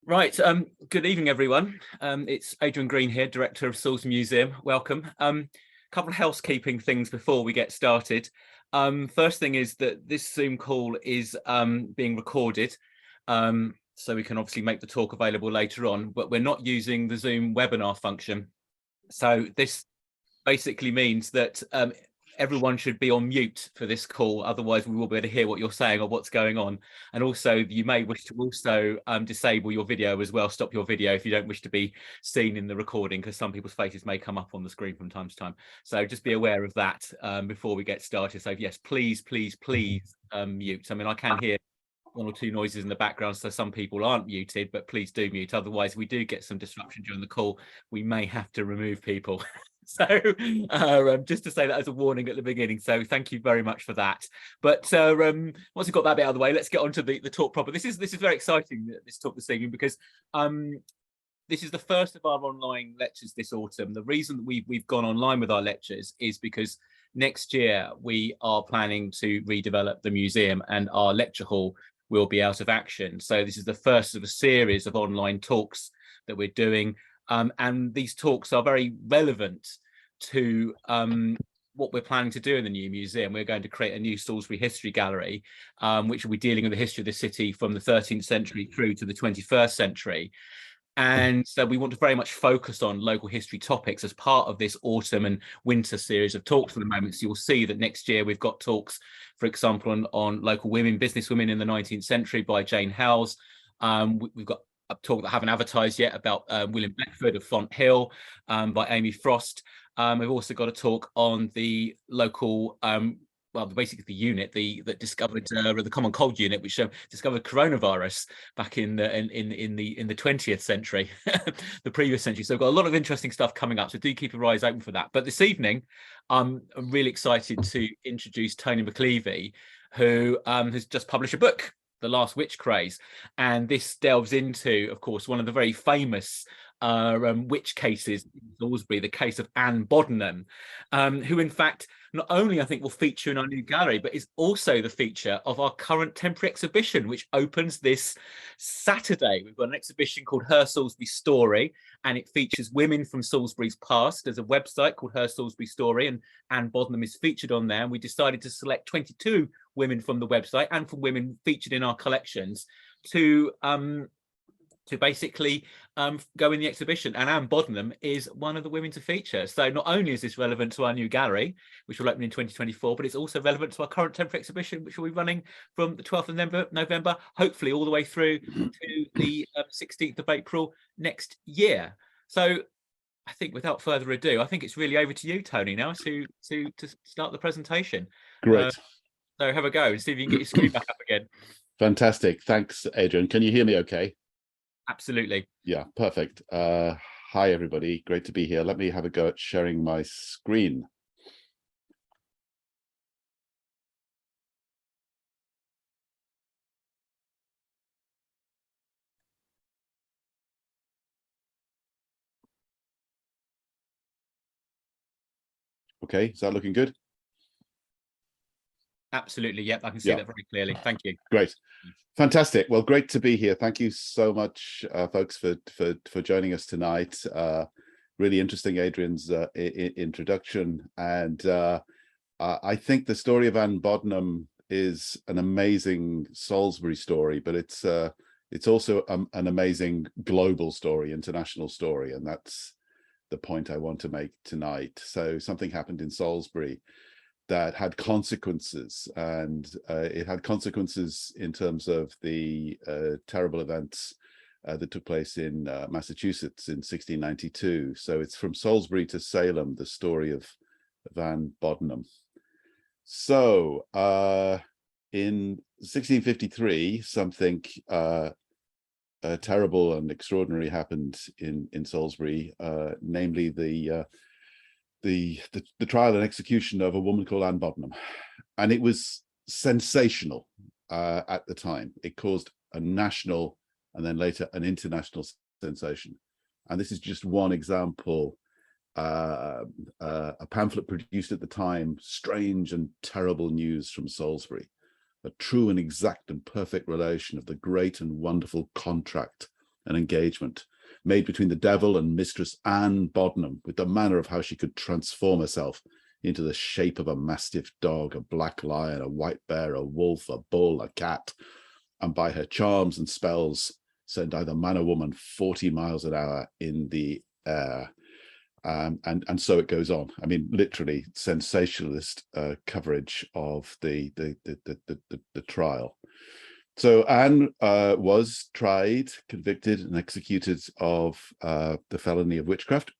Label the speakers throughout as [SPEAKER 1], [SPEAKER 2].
[SPEAKER 1] Right, good evening, everyone. It's Adrian Green here, Director of Salisbury Museum. Welcome. Couple of housekeeping things before we get started. First thing is that this Zoom call is being recorded, so we can obviously make the talk available later on, but we're not using the Zoom webinar function. So this basically means that everyone should be on mute for this call, otherwise we will be able to hear what you're saying or what's going on. And also you may wish to also disable your video as well, stop your video if you don't wish to be seen in the recording, because some people's faces may come up on the screen from time to time. So just be aware of that before we get started. So yes, please mute. I mean, I can hear one or two noises in the background, so some people aren't muted, but please do mute. Otherwise, we do get some disruption during the call. We may have to remove people. So just to say that as a warning at the beginning. So thank you very much for that. But once we've got that bit out of the way, let's get on to the talk proper. This is very exciting, this talk this evening, because this is the first of our online lectures this autumn. The reason that we've gone online with our lectures is because next year we are planning to redevelop the museum and our lecture hall will be out of action. So this is the first of a series of online talks that we're doing. And these talks are very relevant to what we're planning to do in the new museum. We're going to create a new Salisbury History Gallery, which will be dealing with the history of the city from the 13th century through to the 21st century. And so we want to very much focus on local history topics as part of this autumn and winter series of talks for the moment. So you'll see that next year we've got talks, for example, on local women, business women in the 19th century by Jane Howells. We've got a talk that I haven't advertised yet about William Beckford of Font Hill by Amy Frost. We've also got a talk on the local well, basically the unit that discovered the Common Cold Unit, which discovered coronavirus back in the 20th century, the previous century. So we've got a lot of interesting stuff coming up. So do keep your eyes open for that. But this evening, I'm really excited to introduce Tony McAleavy, who has just published a book, The Last Witch Craze, and this delves into, of course, one of the very famous witch cases in Salisbury, the case of Anne Bodenham, who in fact not only I think will feature in our new gallery, but is also the feature of our current temporary exhibition, which opens this Saturday. We've got an exhibition called Her Salisbury Story, and it features women from Salisbury's past. There's a website called Her Salisbury Story, and Anne Bodenham is featured on there. And we decided to select 22 women from the website and from women featured in our collections to basically go in the exhibition. And Anne Bodenham is one of the women to feature. So not only is this relevant to our new gallery, which will open in 2024, but it's also relevant to our current temporary exhibition, which will be running from the 12th of November, hopefully all the way through to the 16th of April next year. So I think without further ado, I think it's really over to you, Tony, now to start the presentation.
[SPEAKER 2] Great.
[SPEAKER 1] So have a go and see if you can get your screen back up again.
[SPEAKER 2] Fantastic. Thanks, Adrian. Can you hear me okay?
[SPEAKER 1] Absolutely.
[SPEAKER 2] Yeah, perfect. Hi, everybody. Great to be here. Let me have a go at sharing my screen. Okay, is that looking good?
[SPEAKER 1] Absolutely. Yep, I can see that very clearly. Thank you.
[SPEAKER 2] Great. Fantastic. Well, great to be here. Thank you so much, folks, for joining us tonight. Really interesting, Adrian's introduction. And I think the story of Anne Bodenham is an amazing Salisbury story, but it's also an amazing global story, international story. And that's the point I want to make tonight. So something happened in Salisbury that had consequences, and it had consequences in terms of the terrible events that took place in Massachusetts in 1692. So it's from Salisbury to Salem, the story of Anne Bodenham. So in 1653, something terrible and extraordinary happened in Salisbury, namely the trial and execution of a woman called Anne Bodenham. And it was sensational at the time. It caused a national and then later an international sensation. And this is just one example, a pamphlet produced at the time, Strange and Terrible News from Salisbury, a true and exact and perfect relation of the great and wonderful contract an engagement made between the devil and Mistress Anne Bodenham, with the manner of how she could transform herself into the shape of a mastiff dog, a black lion, a white bear, a wolf, a bull, a cat, and by her charms and spells send either man or woman 40 miles an hour in the air. And so it goes on. I mean, literally sensationalist coverage of the trial. So Anne was tried, convicted, and executed of the felony of witchcraft.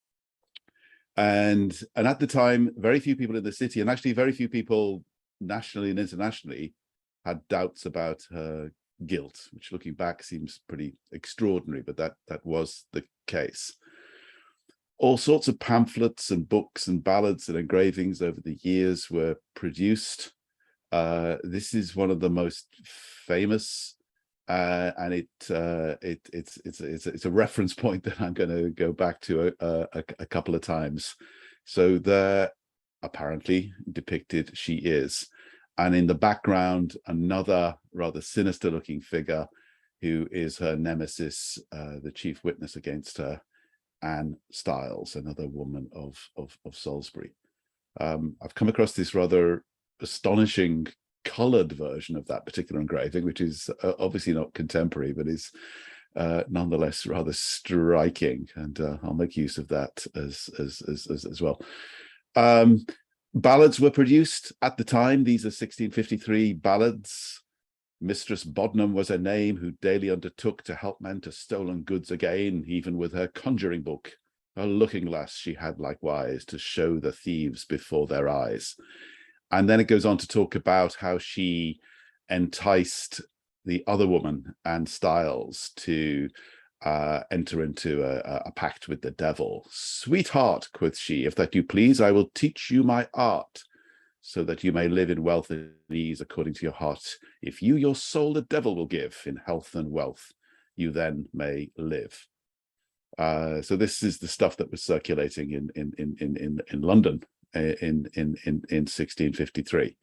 [SPEAKER 2] And at the time, very few people in the city, and actually very few people nationally and internationally, had doubts about her guilt, which looking back seems pretty extraordinary, but that was the case. All sorts of pamphlets and books and ballads and engravings over the years were produced. This is one of the most famous, and it's a reference point that I'm going to go back to a couple of times. So there, apparently depicted she is, and in the background, another rather sinister-looking figure, who is her nemesis, the chief witness against her, Anne Styles, another woman of Salisbury. I've come across this rather astonishing colored version of that particular engraving, which is obviously not contemporary, but is nonetheless rather striking, and I'll make use of that as well. Ballads were produced at the time. These are 1653 ballads. Mistress Bodenham was her name, who daily undertook to help men to stolen goods again, even with her conjuring book. A looking glass she had likewise, to show the thieves before their eyes. And then it goes on to talk about how she enticed the other woman, Anne Styles, to enter into a pact with the devil. "Sweetheart," quoth she, "if that you please, I will teach you my art, so that you may live in wealth and ease according to your heart. If you your soul the devil will give, in health and wealth, you then may live." So this is the stuff that was circulating in London in 1653,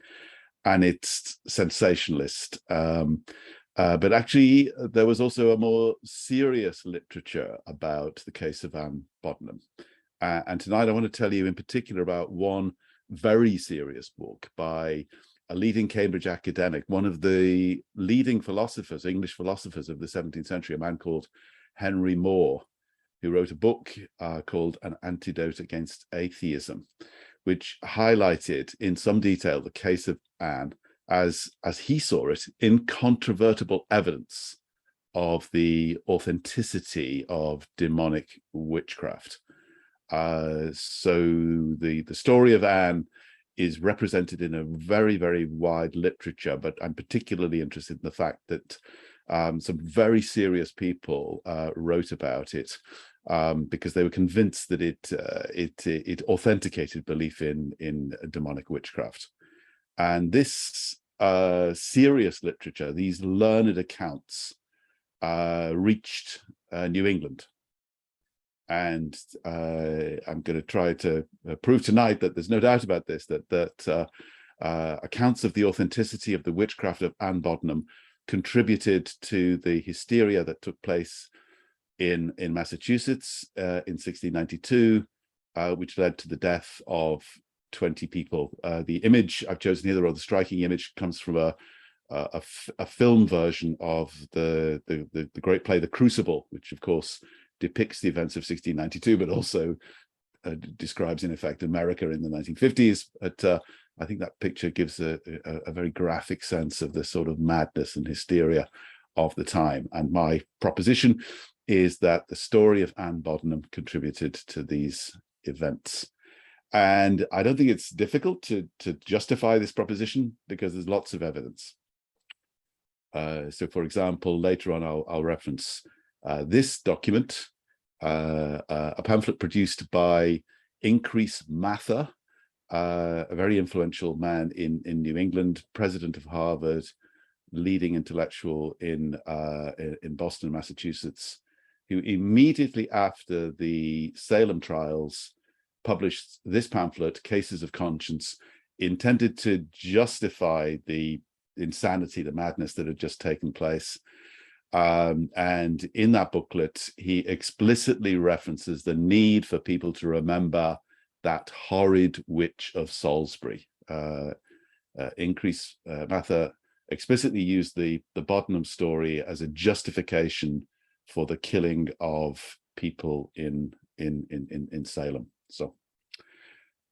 [SPEAKER 2] and it's sensationalist. But actually, there was also a more serious literature about the case of Anne Bodenham. And tonight I want to tell you in particular about one very serious book by a leading Cambridge academic, one of the leading philosophers, English philosophers of the 17th century, a man called Henry More, who wrote a book called An Antidote Against Atheism, which highlighted in some detail the case of Anne as he saw it, incontrovertible evidence of the authenticity of demonic witchcraft. So the story of Anne is represented in a very, very wide literature, but I'm particularly interested in the fact that some very serious people wrote about it because they were convinced that it authenticated belief in demonic witchcraft. And this serious literature, these learned accounts, reached New England. And I'm going to try to prove tonight that there's no doubt about this, that accounts of the authenticity of the witchcraft of Anne Bodenham contributed to the hysteria that took place in Massachusetts in 1692, which led to the death of 20 people. The image I've chosen here, the rather striking image, comes from a film version of the great play The Crucible, which of course depicts the events of 1692, but also describes in effect America in the 1950s. But I think that picture gives a very graphic sense of the sort of madness and hysteria of the time. And my proposition is that the story of Anne Bodenham contributed to these events. And I don't think it's difficult to justify this proposition because there's lots of evidence. So for example, later on, I'll reference this document, a pamphlet produced by Increase Mather, a very influential man in New England, president of Harvard, leading intellectual in Boston, Massachusetts, who immediately after the Salem trials published this pamphlet, Cases of Conscience, intended to justify the insanity, the madness that had just taken place. And in that booklet, he explicitly references the need for people to remember that horrid witch of Salisbury. Mather explicitly used the Bodenham story as a justification for the killing of people in Salem. So,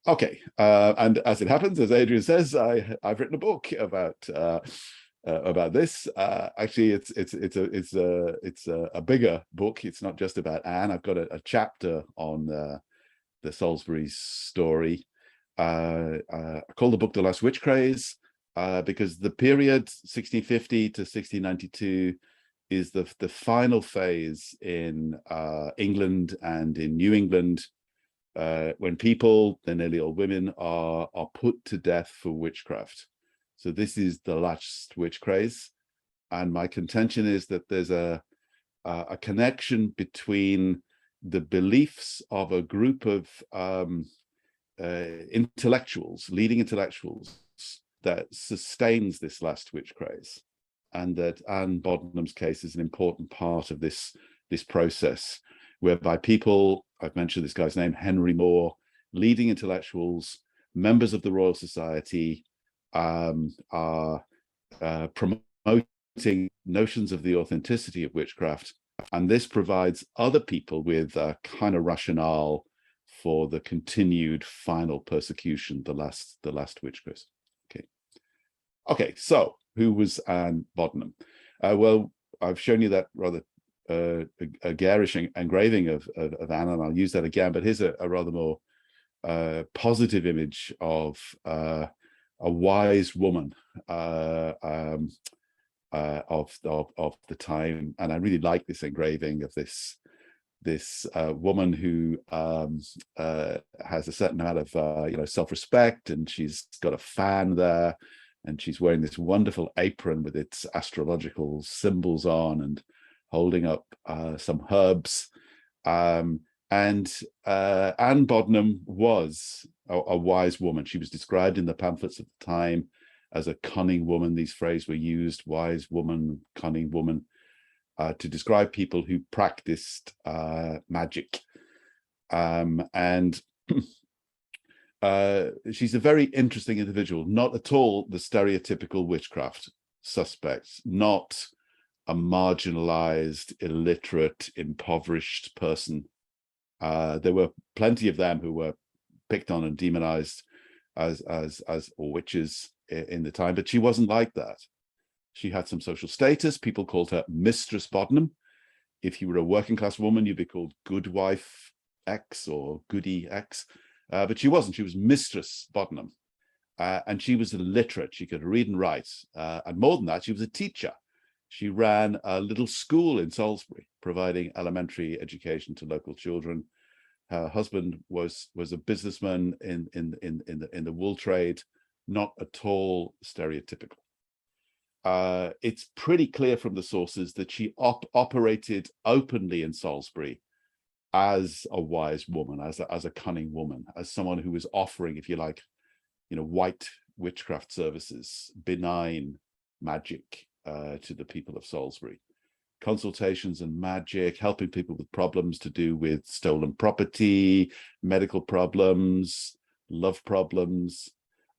[SPEAKER 2] okay, and as it happens, as Adrian says, I've written a book about this. Actually, it's a bigger book. It's not just about Anne. I've got a chapter on the Salisbury story. I call the book The Last Witch Craze because the period 1650 to 1692 is the final phase in England and in New England when people, they're nearly all women, are put to death for witchcraft. So this is the Last Witch Craze, and my contention is that there's a connection between the beliefs of a group of intellectuals, leading intellectuals, that sustains this Last Witch Craze, and that Anne Bodenham's case is an important part of this process, whereby people, I've mentioned this guy's name, Henry Moore, leading intellectuals, members of the Royal Society, are promoting notions of the authenticity of witchcraft, and this provides other people with a kind of rationale for the continued final persecution, the last Witch Craze. Okay, so who was Anne Bodenham? Well, I've shown you that rather a garish engraving of Anne, and I'll use that again, but here's a rather more positive image of a wise woman of the time, and I really like this engraving of this woman who has a certain amount of self-respect, and she's got a fan there, and she's wearing this wonderful apron with its astrological symbols on, and holding up some herbs. And Anne Bodenham was a wise woman. She was described in the pamphlets of the time as a cunning woman. These phrases were used: wise woman, cunning woman, to describe people who practiced magic. And she's a very interesting individual, not at all the stereotypical witchcraft suspect, not a marginalized, illiterate, impoverished person. There were plenty of them who were picked on and demonized as witches in the time, but she wasn't like that. She had some social status. People called her Mistress Bodenham. If you were a working class woman, you'd be called Good Wife X or Goody X. But she wasn't. She was Mistress Bodenham. And she was illiterate. She could read and write. And more than that, she was a teacher. She ran a little school in Salisbury, providing elementary education to local children. Her husband was a businessman in the wool trade, not at all stereotypical. It's pretty clear from the sources that she operated openly in Salisbury as a wise woman, as a cunning woman, as someone who was offering, if you like, white witchcraft services, benign magic to the people of Salisbury. Consultations and magic, helping people with problems to do with stolen property, medical problems, love problems,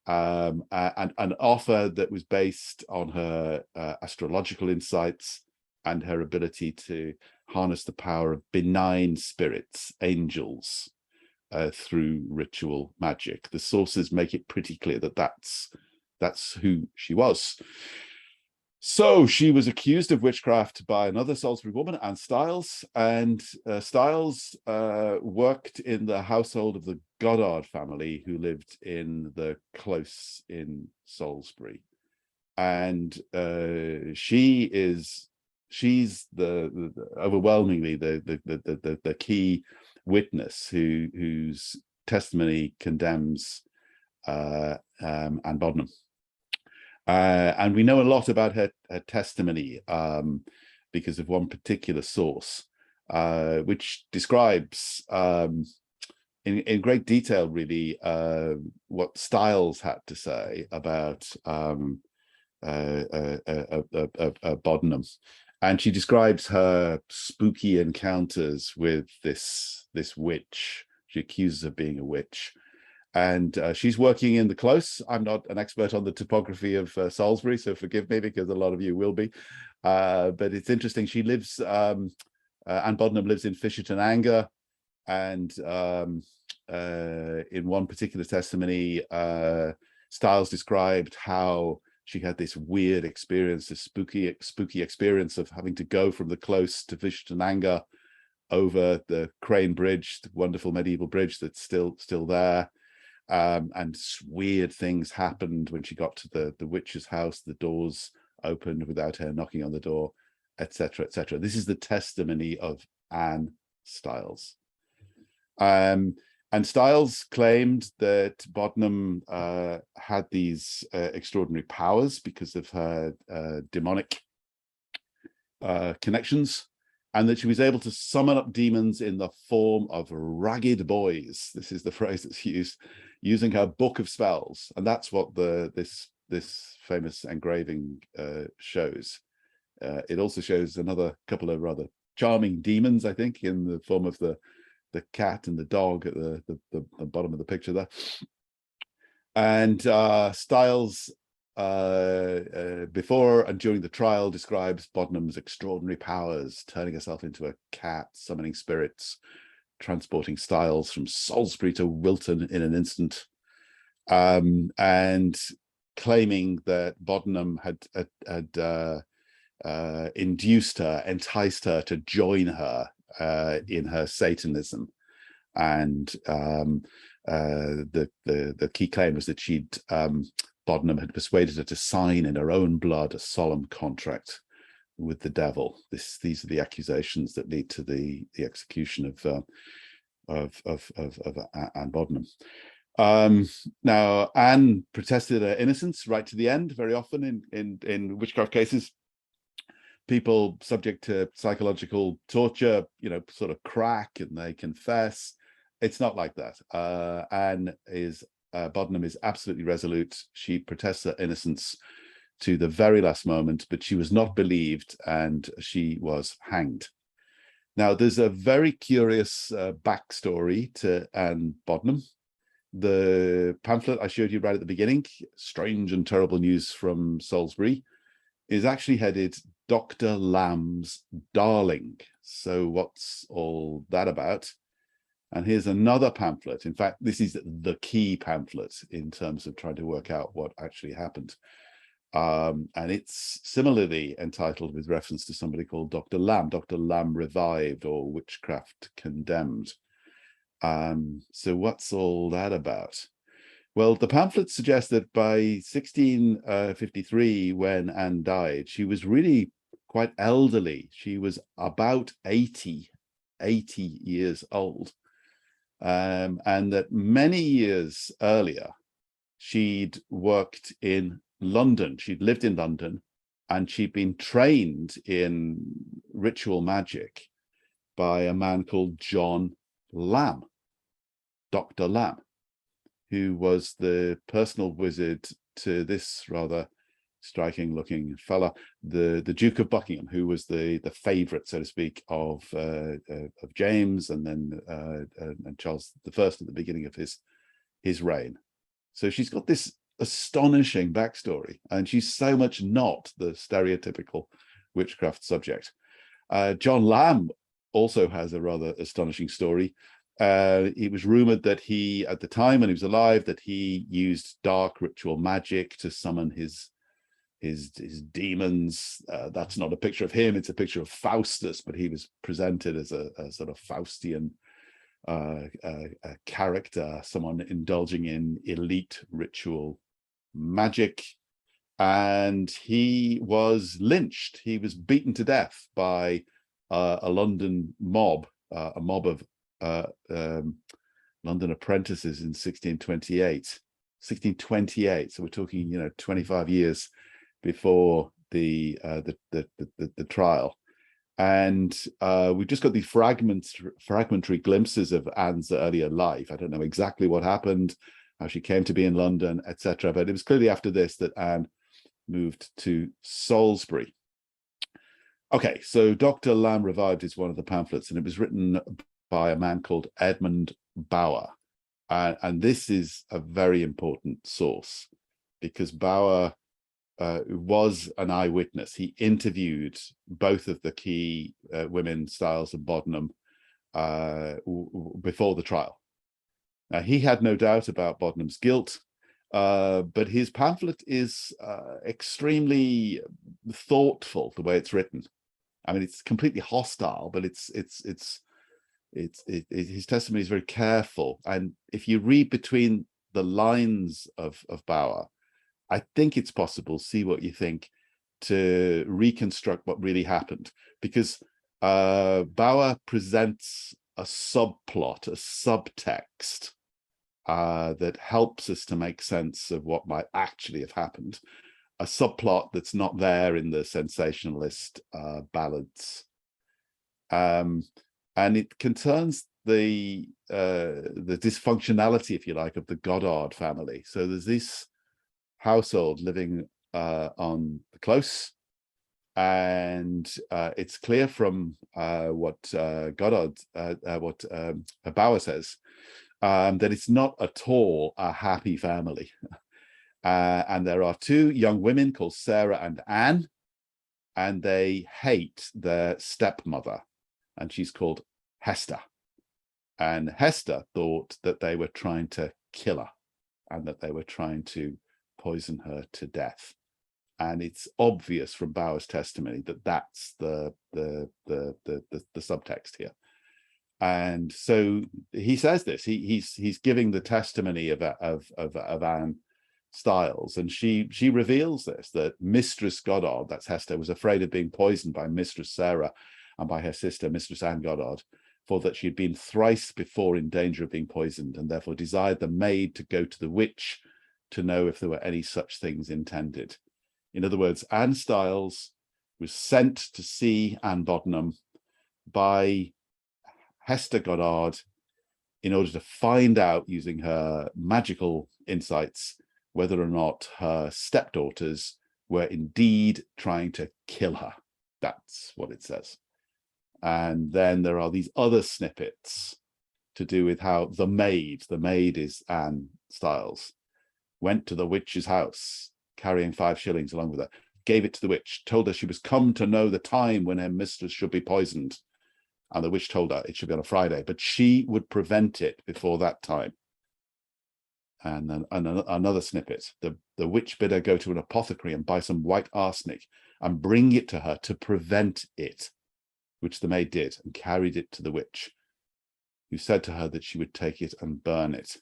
[SPEAKER 2] and an offer that was based on her astrological insights and her ability to harness the power of benign spirits, angels, through ritual magic. The sources make it pretty clear that that's who she was. So she was accused of witchcraft by another Salisbury woman, Anne Stiles, and Stiles worked in the household of the Goddard family, who lived in the close in Salisbury. And she's the overwhelmingly the key witness whose testimony condemns Anne Bodenham. And we know a lot about her testimony because of one particular source, which describes in great detail, really, what Stiles had to say about Bodenham. And she describes her spooky encounters with this witch. She accuses her of being a witch. And she's working in the close. I'm not an expert on the topography of Salisbury, so forgive me, because a lot of you will be. But it's interesting. She lives, Anne Bodenham lives in Fisherton Anger. And in one particular testimony, Styles described how she had this weird experience, this spooky experience of having to go from the close to Fisherton Anger over the Crane Bridge, the wonderful medieval bridge that's still there. And weird things happened when she got to the witch's house. The doors opened without her knocking on the door, etc., etc. This is the testimony of Anne Styles. And Styles claimed that Bodenham had these extraordinary powers because of her demonic connections, and that she was able to summon up demons in the form of ragged boys. This is the phrase that's used, using her book of spells. And that's what this famous engraving shows. It also shows another couple of rather charming demons, I think, in the form of the cat and the dog at the bottom of the picture there. And Styles, before and during the trial, describes Bodenham's extraordinary powers, turning herself into a cat, summoning spirits, transporting Styles from Salisbury to Wilton in an instant, and claiming that Bodenham had induced her, enticed her to join her in her Satanism. And the key claim was that Bodenham had persuaded her to sign in her own blood a solemn contract with the devil. These are the accusations that lead to the execution of Anne Bodenham. Now, Anne protested her innocence right to the end. Very often in witchcraft cases, people subject to psychological torture, sort of crack and they confess. It's not like that. Anne Bodenham is absolutely resolute. She protests her innocence to the very last moment, but she was not believed and she was hanged. Now, there's a very curious backstory to Anne Bodenham. The pamphlet I showed you right at the beginning, Strange and Terrible News from Salisbury, is actually headed Dr. Lamb's Darling. So what's all that about? And here's another pamphlet. In fact, this is the key pamphlet in terms of trying to work out what actually happened. And it's similarly entitled with reference to somebody called Dr. Lamb Revived, or Witchcraft Condemned. So what's all that about? Well, the pamphlet suggests that by 1653, when Anne died, she was really quite elderly. She was about 80 years old. And that many years earlier, she'd worked in London. She'd lived in London, and she'd been trained in ritual magic by a man called John Lamb, Dr. Lamb, who was the personal wizard to this rather striking looking fella, the Duke of Buckingham, who was the favorite, so to speak, of James and then and Charles I at the beginning of his reign. So she's got this astonishing backstory, and she's so much not the stereotypical witchcraft subject. John Lamb also has a rather astonishing story. It was rumored that he, at the time when he was alive, that he used dark ritual magic to summon his demons. That's not a picture of him, it's a picture of Faustus, but he was presented as a sort of Faustian character, someone indulging in elite ritual magic. And he was lynched. He was beaten to death by a London mob, a mob of London apprentices in 1628. So we're talking, 25 years before the trial. And we've just got these fragmentary glimpses of Anne's earlier life. I don't know exactly what happened, how she came to be in London, etc. But it was clearly after this that Anne moved to Salisbury. Okay, so Dr. Lamb Revived is one of the pamphlets, and it was written by a man called Edmund Bower. And this is a very important source because Bower was an eyewitness. He interviewed both of the key women, Styles and Bodenham, before the trial. Now, he had no doubt about Bodenham's guilt, but his pamphlet is extremely thoughtful the way it's written. I mean, it's completely hostile, but his testimony is very careful. And if you read between the lines of Bower, I think it's possible, see what you think, to reconstruct what really happened. Because Bower presents a subplot, a subtext that helps us to make sense of what might actually have happened. A subplot that's not there in the sensationalist ballads. And it concerns the dysfunctionality, if you like, of the Goddard family. So there's this household living on the close, and it's clear from what Bower says that it's not at all a happy family. And there are two young women called Sarah and Anne, and they hate their stepmother, and she's called Hester. And Hester thought that they were trying to kill her and that they were trying to poison her to death. And it's obvious from Bower's testimony that that's the subtext here. And so he says this. He's giving the testimony of Anne Styles, and she reveals this, that Mistress Goddard, that's Hester, was afraid of being poisoned by Mistress Sarah and by her sister, Mistress Anne Goddard, for that she had been thrice before in danger of being poisoned, and therefore desired the maid to go to the witch to know if there were any such things intended. In other words, Anne Styles was sent to see Anne Bodenham by Hester Goddard in order to find out, using her magical insights, whether or not her stepdaughters were indeed trying to kill her. That's what it says. And then there are these other snippets to do with how the maid is Anne Styles, went to the witch's house, carrying 5 shillings along with her, gave it to the witch, told her she was come to know the time when her mistress should be poisoned. And the witch told her it should be on a Friday, but she would prevent it before that time. And then another snippet, the witch bid her go to an apothecary and buy some white arsenic and bring it to her to prevent it, which the maid did, and carried it to the witch, who said to her that she would take it and burn it.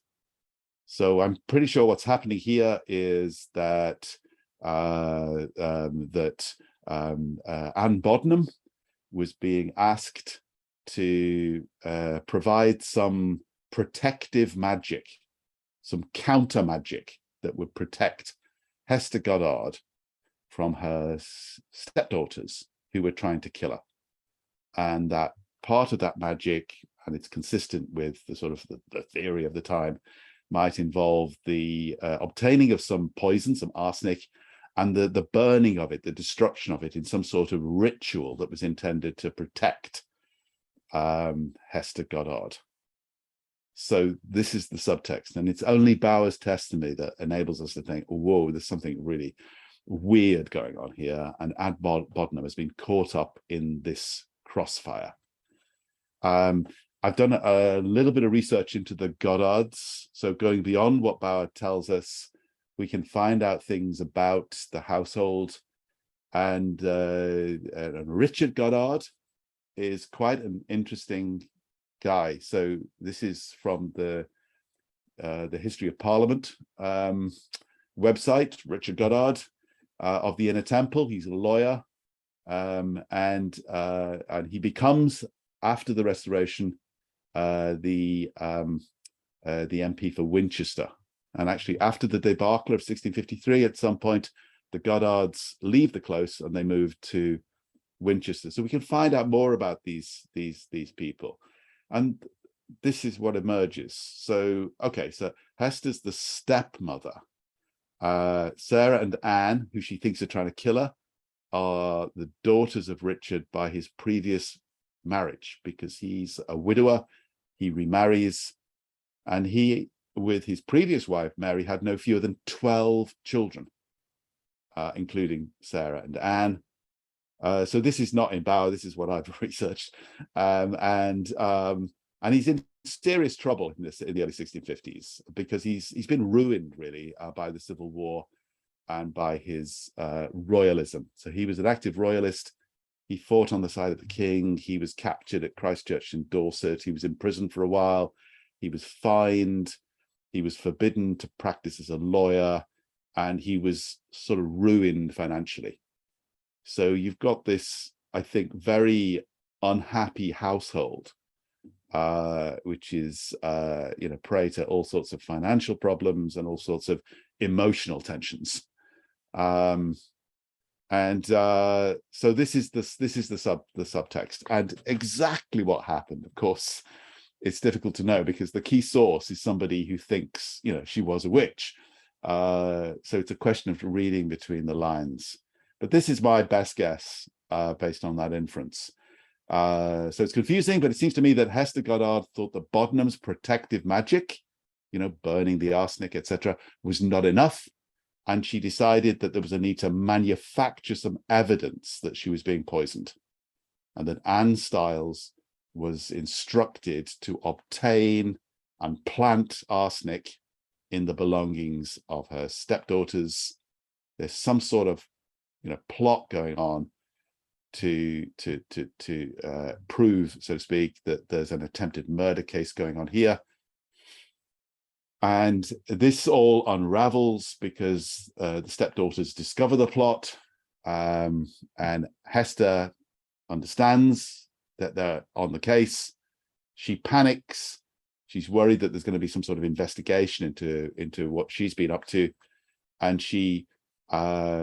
[SPEAKER 2] So I'm pretty sure what's happening here is that Anne Bodenham was being asked to provide some protective magic, some counter magic that would protect Hester Goddard from her stepdaughters who were trying to kill her. And that part of that magic, and it's consistent with the sort of the theory of the time, might involve the obtaining of some poison, some arsenic, and the burning of it, the destruction of it in some sort of ritual that was intended to protect Hester Goddard. So this is the subtext, and it's only Bower's testimony that enables us to think, whoa, there's something really weird going on here, and Anne Bodenham has been caught up in this crossfire. I've done a little bit of research into the Goddards, so going beyond what Bower tells us, we can find out things about the household, and Richard Goddard is quite an interesting guy. So this is from the History of Parliament website. Richard Goddard of the Inner Temple. He's a lawyer, and he becomes, after the Restoration, the MP for Winchester. And actually, after the debacle of 1653, at some point, the Goddards leave the close and they move to Winchester. So we can find out more about these people. And this is what emerges. So, okay, so Hester's the stepmother. Sarah and Anne, who she thinks are trying to kill her, are the daughters of Richard by his previous marriage, because he's a widower, he remarries, and he, with his previous wife, Mary, had no fewer than 12 children, including Sarah and Anne. So this is not in Bower, this is what I've researched. And he's in serious trouble in the early 1650s, because he's been ruined really by the Civil War and by his royalism. So he was an active royalist. He fought on the side of the king. He was captured at Christchurch in Dorset. He was in prison for a while. He was fined. He was forbidden to practice as a lawyer, and he was sort of ruined financially. So you've got this, I think, very unhappy household, which is, prey to all sorts of financial problems and all sorts of emotional tensions. So this is the subtext, and exactly what happened, of course, it's difficult to know, because the key source is somebody who thinks, she was a witch. So it's a question of reading between the lines. But this is my best guess based on that inference. So it's confusing, but it seems to me that Hester Goddard thought that Bodenham's protective magic, burning the arsenic, etc., was not enough. And she decided that there was a need to manufacture some evidence that she was being poisoned. And that Anne Styles was instructed to obtain and plant arsenic in the belongings of her stepdaughters. There's some sort of plot going on to prove, so to speak, that there's an attempted murder case going on here. And this all unravels because the stepdaughters discover the plot, and Hester understands that they're on the case. She panics. She's worried that there's going to be some sort of investigation into what she's been up to, and she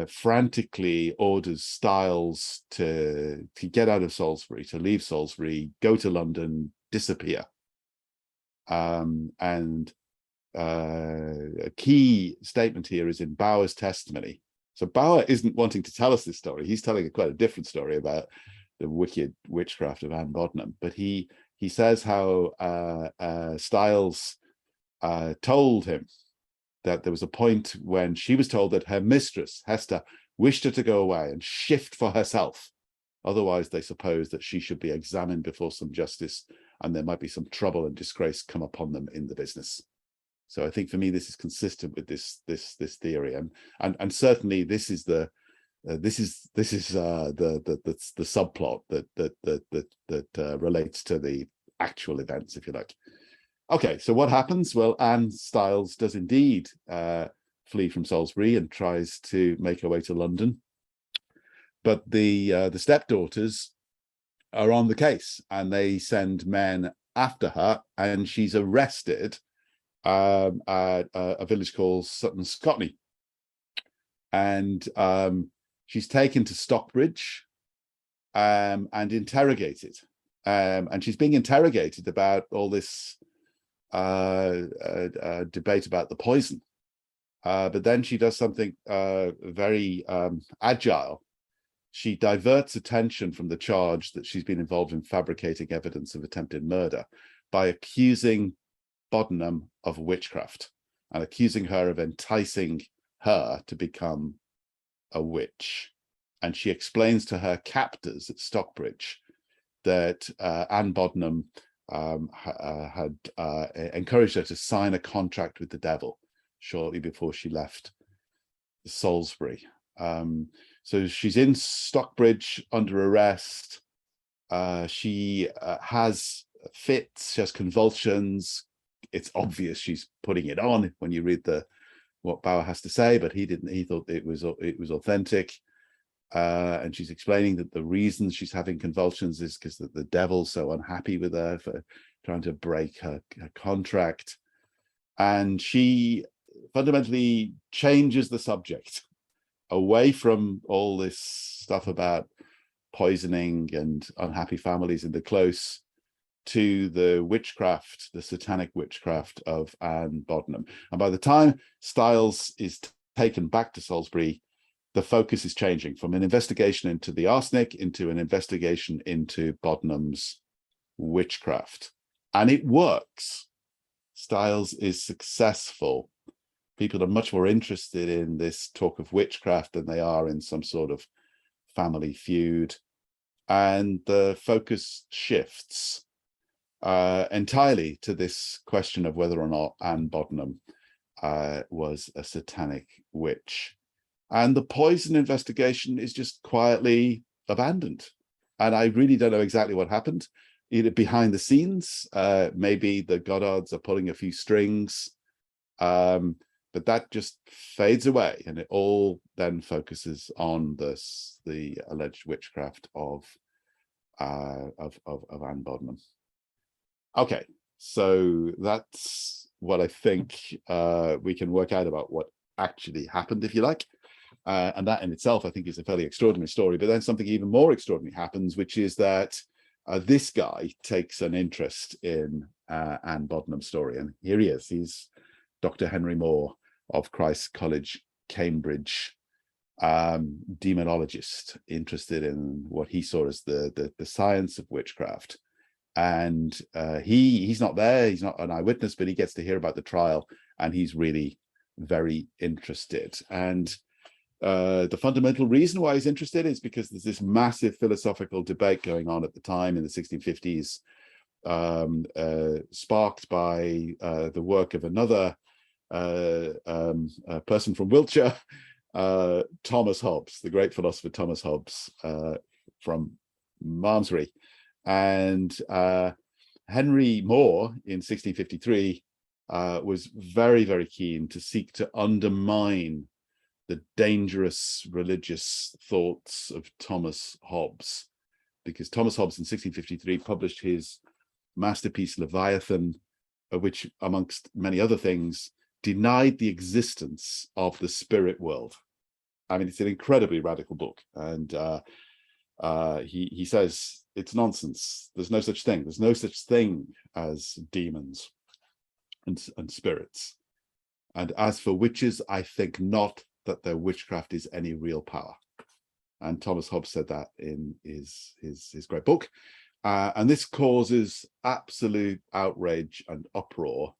[SPEAKER 2] frantically orders Styles to get out of Salisbury, to leave Salisbury, go to London, disappear. And a key statement here is in Bower's testimony. So Bower isn't wanting to tell us this story. He's telling quite a different story about the wicked witchcraft of Anne Bodenham. But he says how Styles told him that there was a point when she was told that her mistress, Hester, wished her to go away and shift for herself. Otherwise, they supposed that she should be examined before some justice, and there might be some trouble and disgrace come upon them in the business. So I think for me, this is consistent with this theory, and certainly this is the subplot that relates to the actual events, if you like. Okay, so what happens? Well, Anne Styles does indeed flee from Salisbury and tries to make her way to London, but the stepdaughters are on the case, and they send men after her, and she's arrested at a village called Sutton Scotney, and she's taken to Stockbridge and interrogated, and she's being interrogated about all this debate about the poison, but then she does something very agile. She diverts attention from the charge that she's been involved in fabricating evidence of attempted murder by accusing Bodenham of witchcraft and accusing her of enticing her to become a witch. And she explains to her captors at Stockbridge that Anne Bodenham had encouraged her to sign a contract with the devil shortly before she left Salisbury. So she's in Stockbridge under arrest. She has fits, she has convulsions. It's obvious she's putting it on when you read what Bower has to say, but he didn't. He thought it was authentic. And she's explaining that the reason she's having convulsions is because the devil's so unhappy with her for trying to break her contract. And she fundamentally changes the subject away from all this stuff about poisoning and unhappy families in the close to the witchcraft, the satanic witchcraft of Anne Bodenham. And by the time Styles is taken back to Salisbury, the focus is changing from an investigation into the arsenic into an investigation into Bodenham's witchcraft. And it works. Styles is successful. People are much more interested in this talk of witchcraft than they are in some sort of family feud. And the focus shifts entirely to this question of whether or not Anne Bodenham was a satanic witch. And the poison investigation is just quietly abandoned. And I really don't know exactly what happened. Either behind the scenes, maybe the Goddards are pulling a few strings, but that just fades away, and it all then focuses on the alleged witchcraft of Anne Bodenham. Okay, so that's what I think we can work out about what actually happened, if you like. And that in itself, I think, is a fairly extraordinary story. But then something even more extraordinary happens, which is that this guy takes an interest in Anne Bodenham's story. And here he is. He's Dr. Henry Moore of Christ's College, Cambridge, demonologist, interested in what he saw as the science of witchcraft. And he's not there. He's not an eyewitness, but he gets to hear about the trial, and he's really very interested. And the fundamental reason why he's interested is because there's this massive philosophical debate going on at the time in the 1650s, sparked by the work of another person from Wiltshire, Thomas Hobbes, the great philosopher Thomas Hobbes from Malmesbury. And Henry Moore in 1653 was very, very keen to seek to undermine the dangerous religious thoughts of Thomas Hobbes, because Thomas Hobbes in 1653 published his masterpiece Leviathan, which, amongst many other things, denied the existence of the spirit world. I mean, it's an incredibly radical book, and he says it's nonsense. There's no such thing. There's no such thing as demons and spirits. And as for witches, I think not that their witchcraft is any real power. And Thomas Hobbes said that in his great book. And this causes absolute outrage and uproar.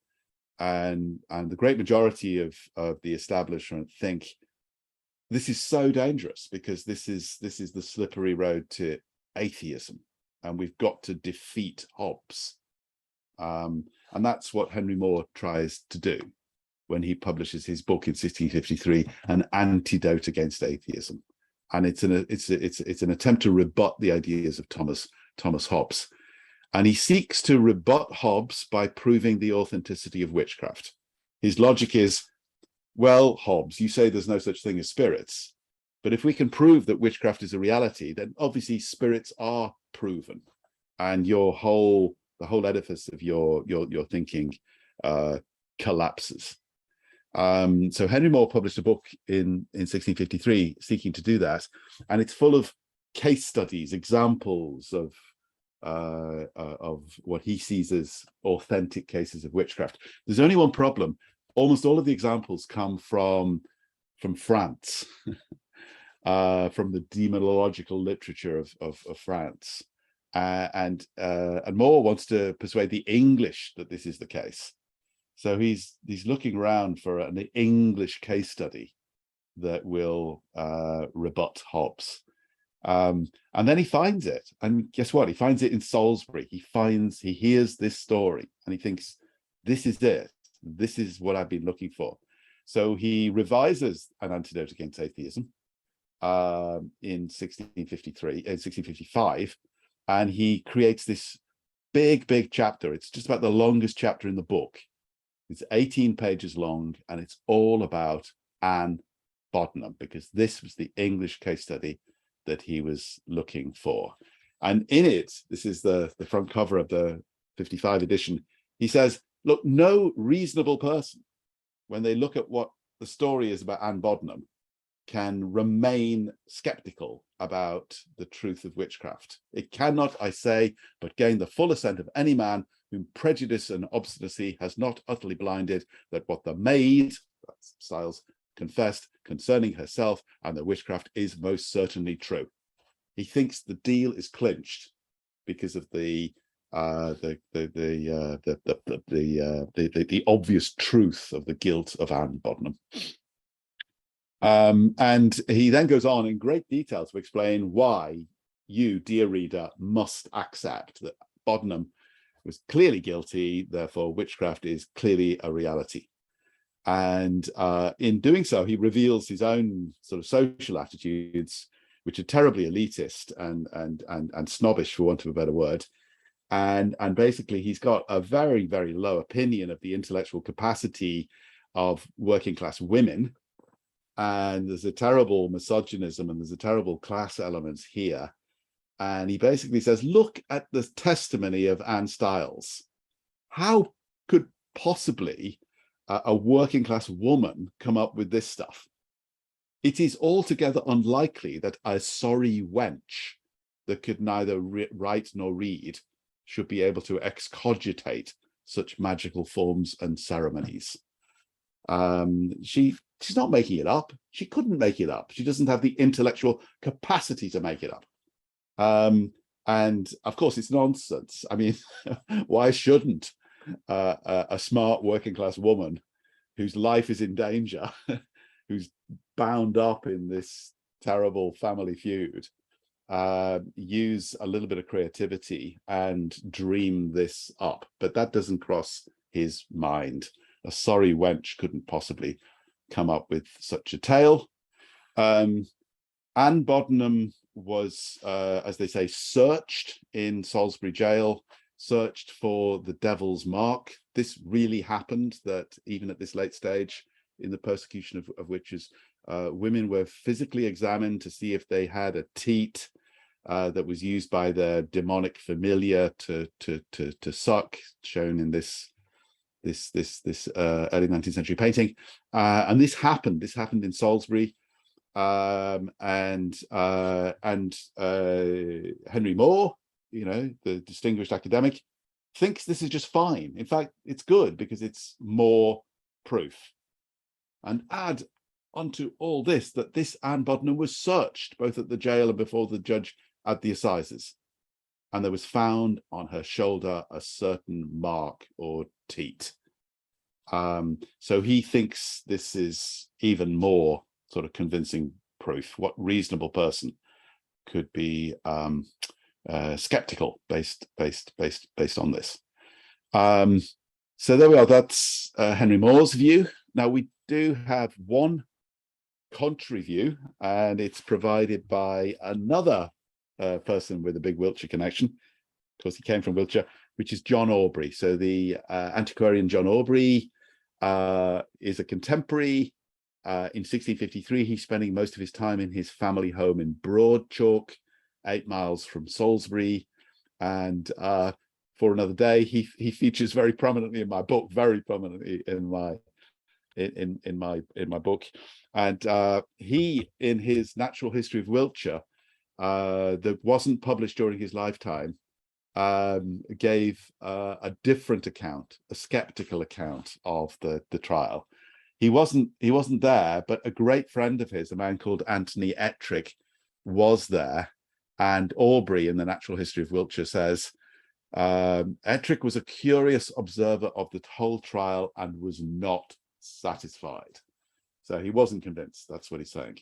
[SPEAKER 2] And the great majority of the establishment think this is so dangerous, because this is the slippery road to atheism, and we've got to defeat Hobbes. And that's what Henry Moore tries to do when he publishes his book in 1653, An Antidote Against Atheism. And it's an attempt to rebut the ideas of Thomas Hobbes. And he seeks to rebut Hobbes by proving the authenticity of witchcraft. His logic is, well, Hobbes, you say there's no such thing as spirits, but if we can prove that witchcraft is a reality, then obviously spirits are proven, and the whole edifice of your thinking collapses. So Henry Moore published a book in 1653 seeking to do that, and it's full of case studies, examples of what he sees as authentic cases of witchcraft. There's only one problem. Almost all of the examples come from France, from the demonological literature of France. And Moore wants to persuade the English that this is the case. So he's looking around for an English case study that will rebut Hobbes. And then he finds it, and guess what? He finds it in Salisbury. He hears this story, and he thinks, this is it. This is what I've been looking for. So he revises An Antidote Against Atheism in 1655, and he creates this big chapter. It's just about the longest chapter in the book. It's 18 pages long, and it's all about Anne Bodenham, because this was the English case study that he was looking for. And in it, this is the front cover of the 55 edition, he says, look, no reasonable person, when they look at what the story is about Anne Bodenham, can remain skeptical about the truth of witchcraft. It cannot, I say, but gain the full assent of any man whom prejudice and obstinacy has not utterly blinded, that what the maid, that's Styles, confessed concerning herself, and the witchcraft is most certainly true. He thinks the deal is clinched because of the obvious truth of the guilt of Anne Bodenham. And he then goes on in great detail to explain why you, dear reader, must accept that Bodenham was clearly guilty, therefore witchcraft is clearly a reality. And in doing so, he reveals his own sort of social attitudes, which are terribly elitist and snobbish, for want of a better word. And basically, he's got a very, very low opinion of the intellectual capacity of working class women. And there's a terrible misogynism and there's a terrible class elements here. And he basically says, look at the testimony of Anne Styles. How could possibly a working class woman come up with this stuff? It is altogether unlikely that a sorry wench that could neither write nor read should be able to excogitate such magical forms and ceremonies. She's not making it up. She couldn't make it up. She doesn't have the intellectual capacity to make it up. And of course, it's nonsense. I mean, why shouldn't a smart working class woman whose life is in danger, who's bound up in this terrible family feud, use a little bit of creativity and dream this up? But that doesn't cross his mind. A sorry wench couldn't possibly come up with such a tale. Anne Bodenham was, as they say, searched in Salisbury jail, searched for the devil's mark. This really happened, that even at this late stage in the persecution of witches, women were physically examined to see if they had a teat that was used by their demonic familiar to suck, shown in this early 19th century painting. And this happened in Salisbury. And Henry Moore, you know, the distinguished academic, thinks this is just fine. In fact, it's good because it's more proof. And add onto all this that this Anne Bodenham was searched both at the jail and before the judge at the assizes, and there was found on her shoulder a certain mark or teat. So he thinks this is even more sort of convincing proof. What reasonable person could be skeptical based on this? So there we are. That's Henry Moore's view. Now we do have one contrary view, and it's provided by another person with a big Wiltshire connection. Of course, he came from Wiltshire, which is John Aubrey. So the antiquarian John Aubrey is a contemporary. In 1653, he's spending most of his time in his family home in Broadchalk, 8 miles from Salisbury. And for another day, he features very prominently in my book, very prominently in my book. And he, in his Natural History of Wiltshire, that wasn't published during his lifetime, gave a different account, a skeptical account of the trial. He wasn't there, but a great friend of his, a man called Anthony Ettrick, was there. And Aubrey, in the Natural History of Wiltshire, says Ettrick was a curious observer of the whole trial and was not satisfied. So he wasn't convinced. That's what he's saying.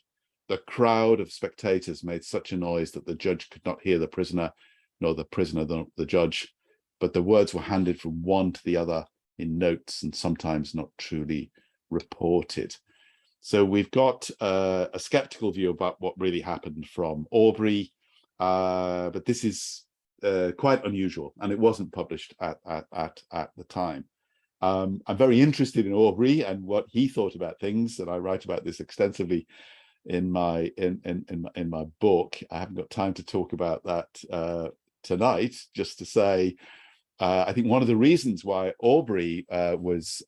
[SPEAKER 2] The crowd of spectators made such a noise that the judge could not hear the prisoner, nor the prisoner the judge, but the words were handed from one to the other in notes and sometimes not truly reported. So we've got a skeptical view about what really happened from Aubrey, but this is quite unusual, and it wasn't published at the time. I'm very interested in Aubrey and what he thought about things, and I write about this extensively in my book. I haven't got time to talk about that tonight, just to say I think one of the reasons why Aubrey was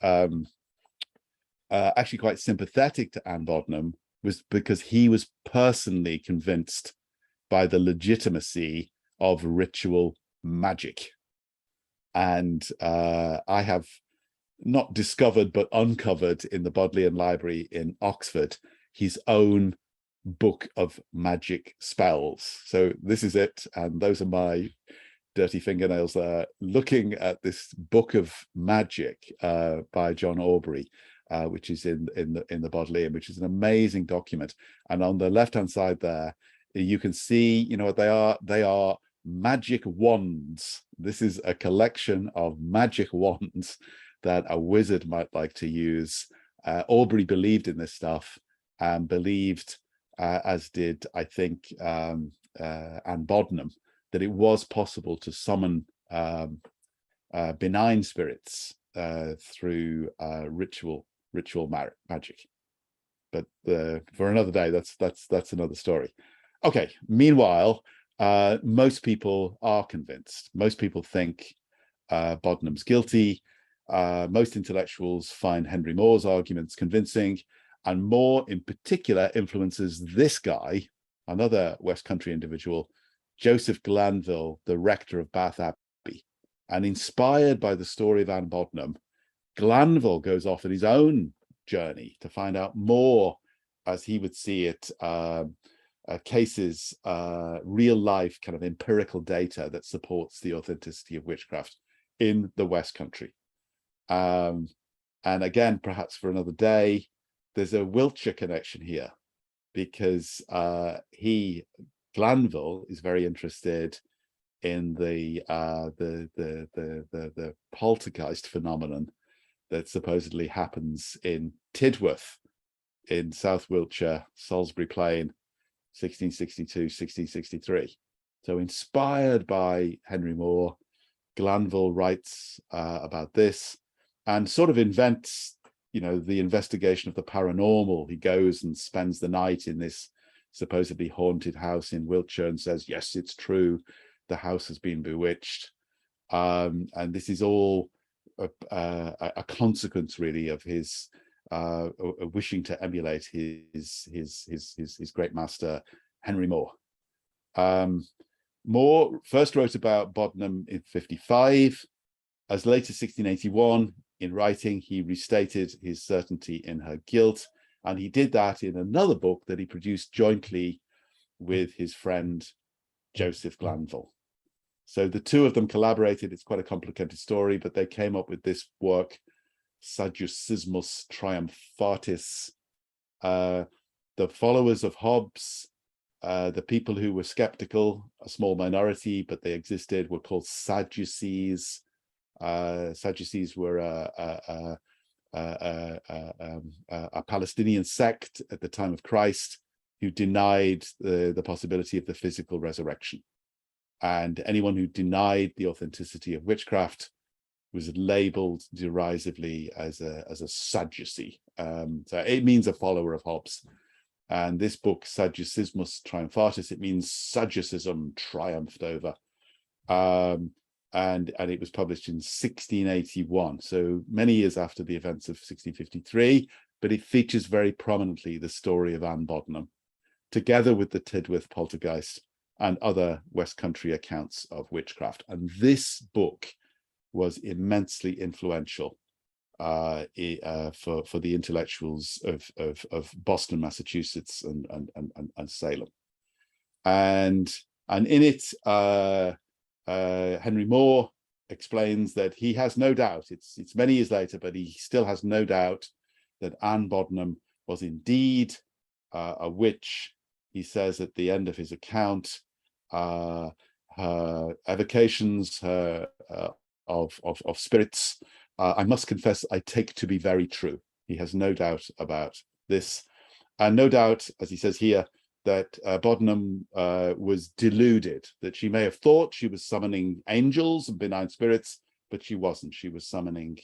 [SPEAKER 2] actually quite sympathetic to Anne Bodenham was because he was personally convinced by the legitimacy of ritual magic. And I have not discovered, but uncovered in the Bodleian Library in Oxford, his own book of magic spells. So this is it. And those are my dirty fingernails there, looking at this book of magic by John Aubrey, which is in the Bodleian, which is an amazing document. And on the left-hand side there, you can see, you know what they are? They are magic wands. This is a collection of magic wands that a wizard might like to use. Aubrey believed in this stuff and believed, as did, I think, Anne Bodenham, that it was possible to summon benign spirits through ritual magic. But for another day, that's another story. Okay. Meanwhile, most people are convinced. Most people think Bodenham's guilty. Most intellectuals find Henry More's arguments convincing, and More in particular influences this guy, another West Country individual, Joseph Glanville, the rector of Bath Abbey. And inspired by the story of Anne Bodenham, Glanville goes off on his own journey to find out more, as he would see it, cases, real life kind of empirical data that supports the authenticity of witchcraft in the West Country. And again, perhaps for another day, there's a Wiltshire connection here, because Glanville is very interested in the poltergeist phenomenon that supposedly happens in Tidworth in South Wiltshire, Salisbury Plain, 1662, 1663. So inspired by Henry More, Glanville writes about this and sort of invents, you know, the investigation of the paranormal. He goes and spends the night in this supposedly haunted house in Wiltshire and says, yes, it's true, the house has been bewitched. And this is all a consequence, really, of his wishing to emulate his great master, Henry More. More first wrote about Bodenham in 55. As late as 1681, in writing, he restated his certainty in her guilt, and he did that in another book that he produced jointly with his friend Joseph Glanville. So the two of them collaborated. It's quite a complicated story, but they came up with this work, Sadducismus Triumphatis. The followers of Hobbes, the people who were skeptical, a small minority, but they existed, were called Sadducees. Sadducees were a Palestinian sect at the time of Christ who denied the possibility of the physical resurrection. And anyone who denied the authenticity of witchcraft was labeled derisively as a Sadducee. So it means a follower of Hobbes. And this book, Sadducismus Triumphatis, it means Sadducism triumphed over. And it was published in 1681, so many years after the events of 1653, but it features very prominently the story of Anne Bodenham, together with the Tidworth poltergeist and other West Country accounts of witchcraft. And this book was immensely influential for the intellectuals of Boston, Massachusetts, and Salem. And in it, Henry More explains that he has no doubt, it's many years later, but he still has no doubt that Anne Bodenham was indeed a witch. He says at the end of his account, her evocations of spirits, I must confess, I take to be very true. He has no doubt about this. And no doubt, as he says here, that Bodenham was deluded, that she may have thought she was summoning angels and benign spirits, but she wasn't. She was summoning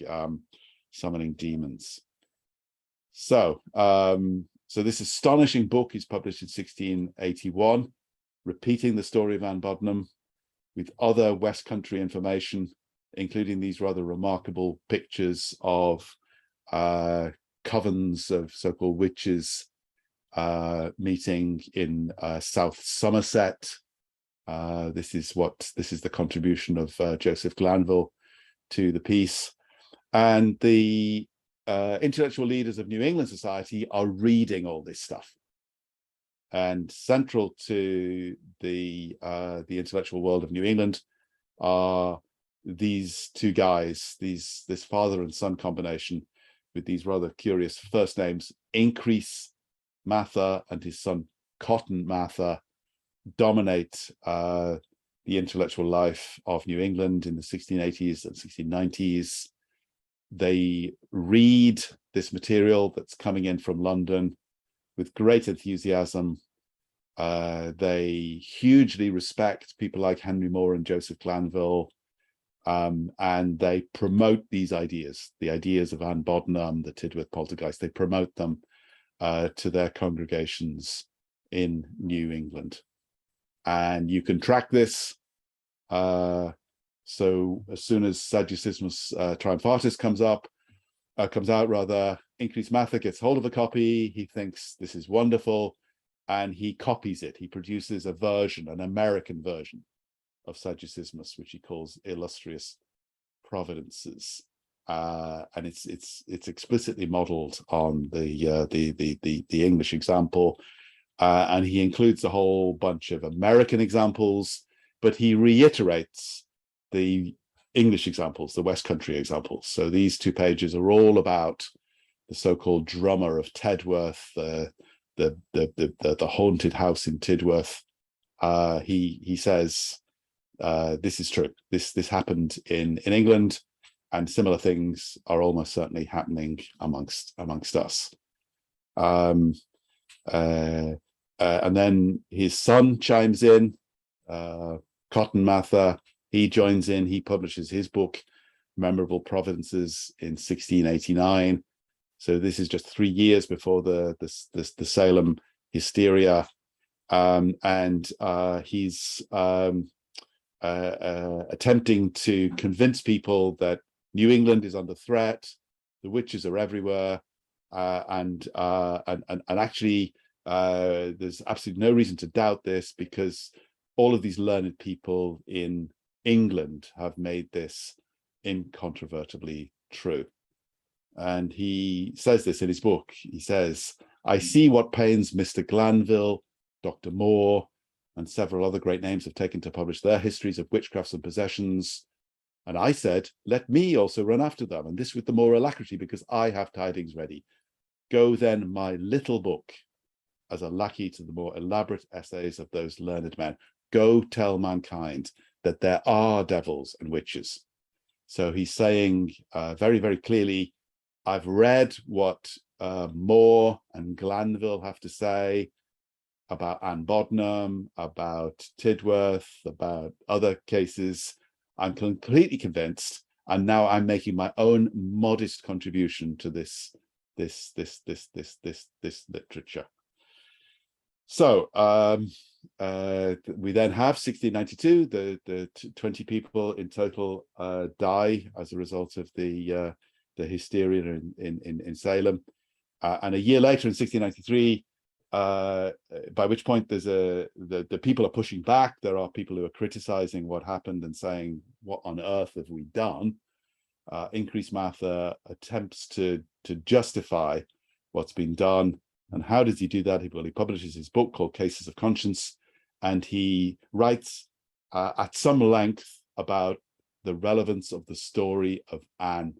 [SPEAKER 2] demons. So this astonishing book is published in 1681, repeating the story of Anne Bodenham with other West Country information, including these rather remarkable pictures of covens of so-called witches meeting in South Somerset. This is the contribution of Joseph Glanville to the piece. And the intellectual leaders of New England society are reading all this stuff. And central to the intellectual world of New England are these two guys, this father and son combination with these rather curious first names. Increase Mather and his son Cotton Mather dominate the intellectual life of New England in the 1680s and 1690s. They read this material that's coming in from London with great enthusiasm. They hugely respect people like Henry Moore and Joseph Glanville, and they promote these ideas, the ideas of Anne Bodenham, the Tidworth poltergeist. They promote them to their congregations in New England. And you can track this. So as soon as Sadducismus Triumphatus comes out, Increase Mather gets hold of a copy. He thinks this is wonderful, and he copies it. He produces a version, an American version of Sadducismus, which he calls Illustrious Providences, and it's explicitly modelled on the English example, and he includes a whole bunch of American examples, but he reiterates the English examples, the West Country examples. So these 2 pages are all about the so-called drummer of Tedworth, the haunted house in Tidworth. He says this is true. This happened in England, and similar things are almost certainly happening amongst us. And then his son chimes in, Cotton Mather. He joins in. He publishes his book, Memorable Providences, in 1689. So this is just 3 years before the Salem hysteria, and he's attempting to convince people that New England is under threat, the witches are everywhere, and actually there's absolutely no reason to doubt this, because all of these learned people in England have made this incontrovertibly true. And he says this in his book. He says, I see what pains Mr. Glanville, Dr. Moore, and several other great names have taken to publish their histories of witchcrafts and possessions. And I said, let me also run after them, and this with the more alacrity, because I have tidings ready. Go then, my little book, as a lackey to the more elaborate essays of those learned men. Go tell mankind that there are devils and witches. So he's saying very, very clearly, I've read what Moore and Glanville have to say about Anne Bodenham, about Tidworth, about other cases. I'm completely convinced, and now I'm making my own modest contribution to this literature. So we then have 1692. The 20 people in total die as a result of the hysteria in Salem, and a year later in 1693. By which point there's the people are pushing back. There are people who are criticizing what happened and saying, what on earth have we done? Increase Mather attempts to justify what's been done. And how does he do that? He publishes his book called Cases of Conscience, and he writes at some length about the relevance of the story of Anne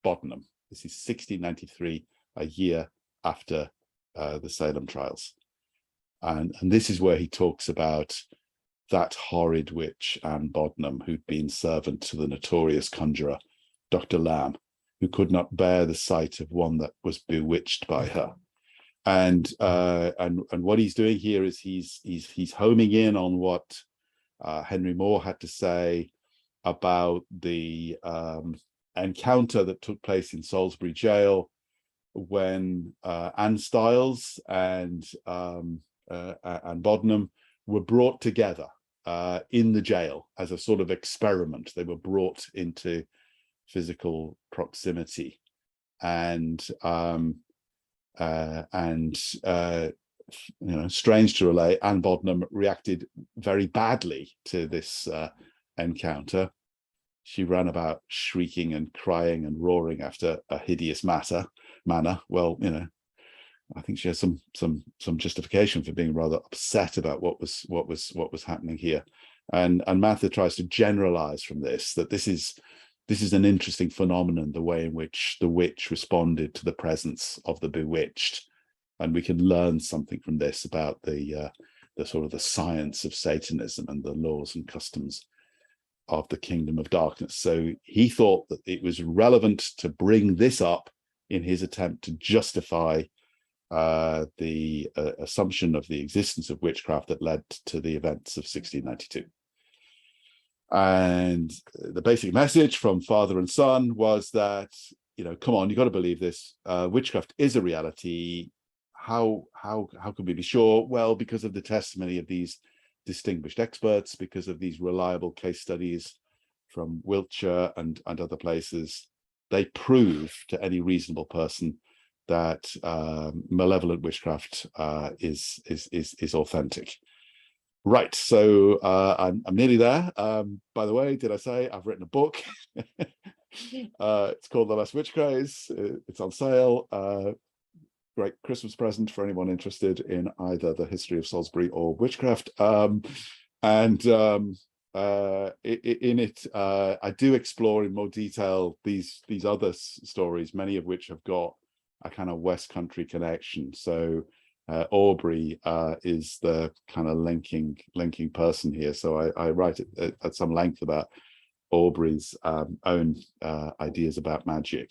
[SPEAKER 2] Bodenham. This is 1693, a year after the Salem trials, and this is where he talks about that horrid witch Anne Bodenham, who'd been servant to the notorious conjurer Dr. Lamb, who could not bear the sight of one that was bewitched by her. And what he's doing here is he's homing in on what Henry Moore had to say about the encounter that took place in Salisbury jail, when Anne Styles and Bodenham were brought together in the jail as a sort of experiment. They were brought into physical proximity, and strange to relay, Anne Bodenham reacted very badly to this encounter, she ran about shrieking and crying and roaring after a hideous manner. Well, you know, I think she has some justification for being rather upset about what was happening here. And Mather tries to generalize from this that this is an interesting phenomenon, the way in which the witch responded to the presence of the bewitched. And we can learn something from this about the sort of the science of Satanism and the laws and customs of the kingdom of darkness. So he thought that it was relevant to bring this up in his attempt to justify the assumption of the existence of witchcraft that led to the events of 1692. And the basic message from father and son was that, you know, come on, you've got to believe this. Witchcraft is a reality. How can we be sure? Well, because of the testimony of these distinguished experts, because of these reliable case studies from Wiltshire and other places, they prove to any reasonable person that malevolent witchcraft is authentic. Right, so I'm nearly there. By the way, did I say I've written a book? It's called The Last Witch Craze. It's on sale. Great Christmas present for anyone interested in either the history of Salisbury or witchcraft. In it, I do explore in more detail these other stories, many of which have got a kind of West Country connection. So Aubrey is the kind of linking person here. So I write at some length about Aubrey's own ideas about magic.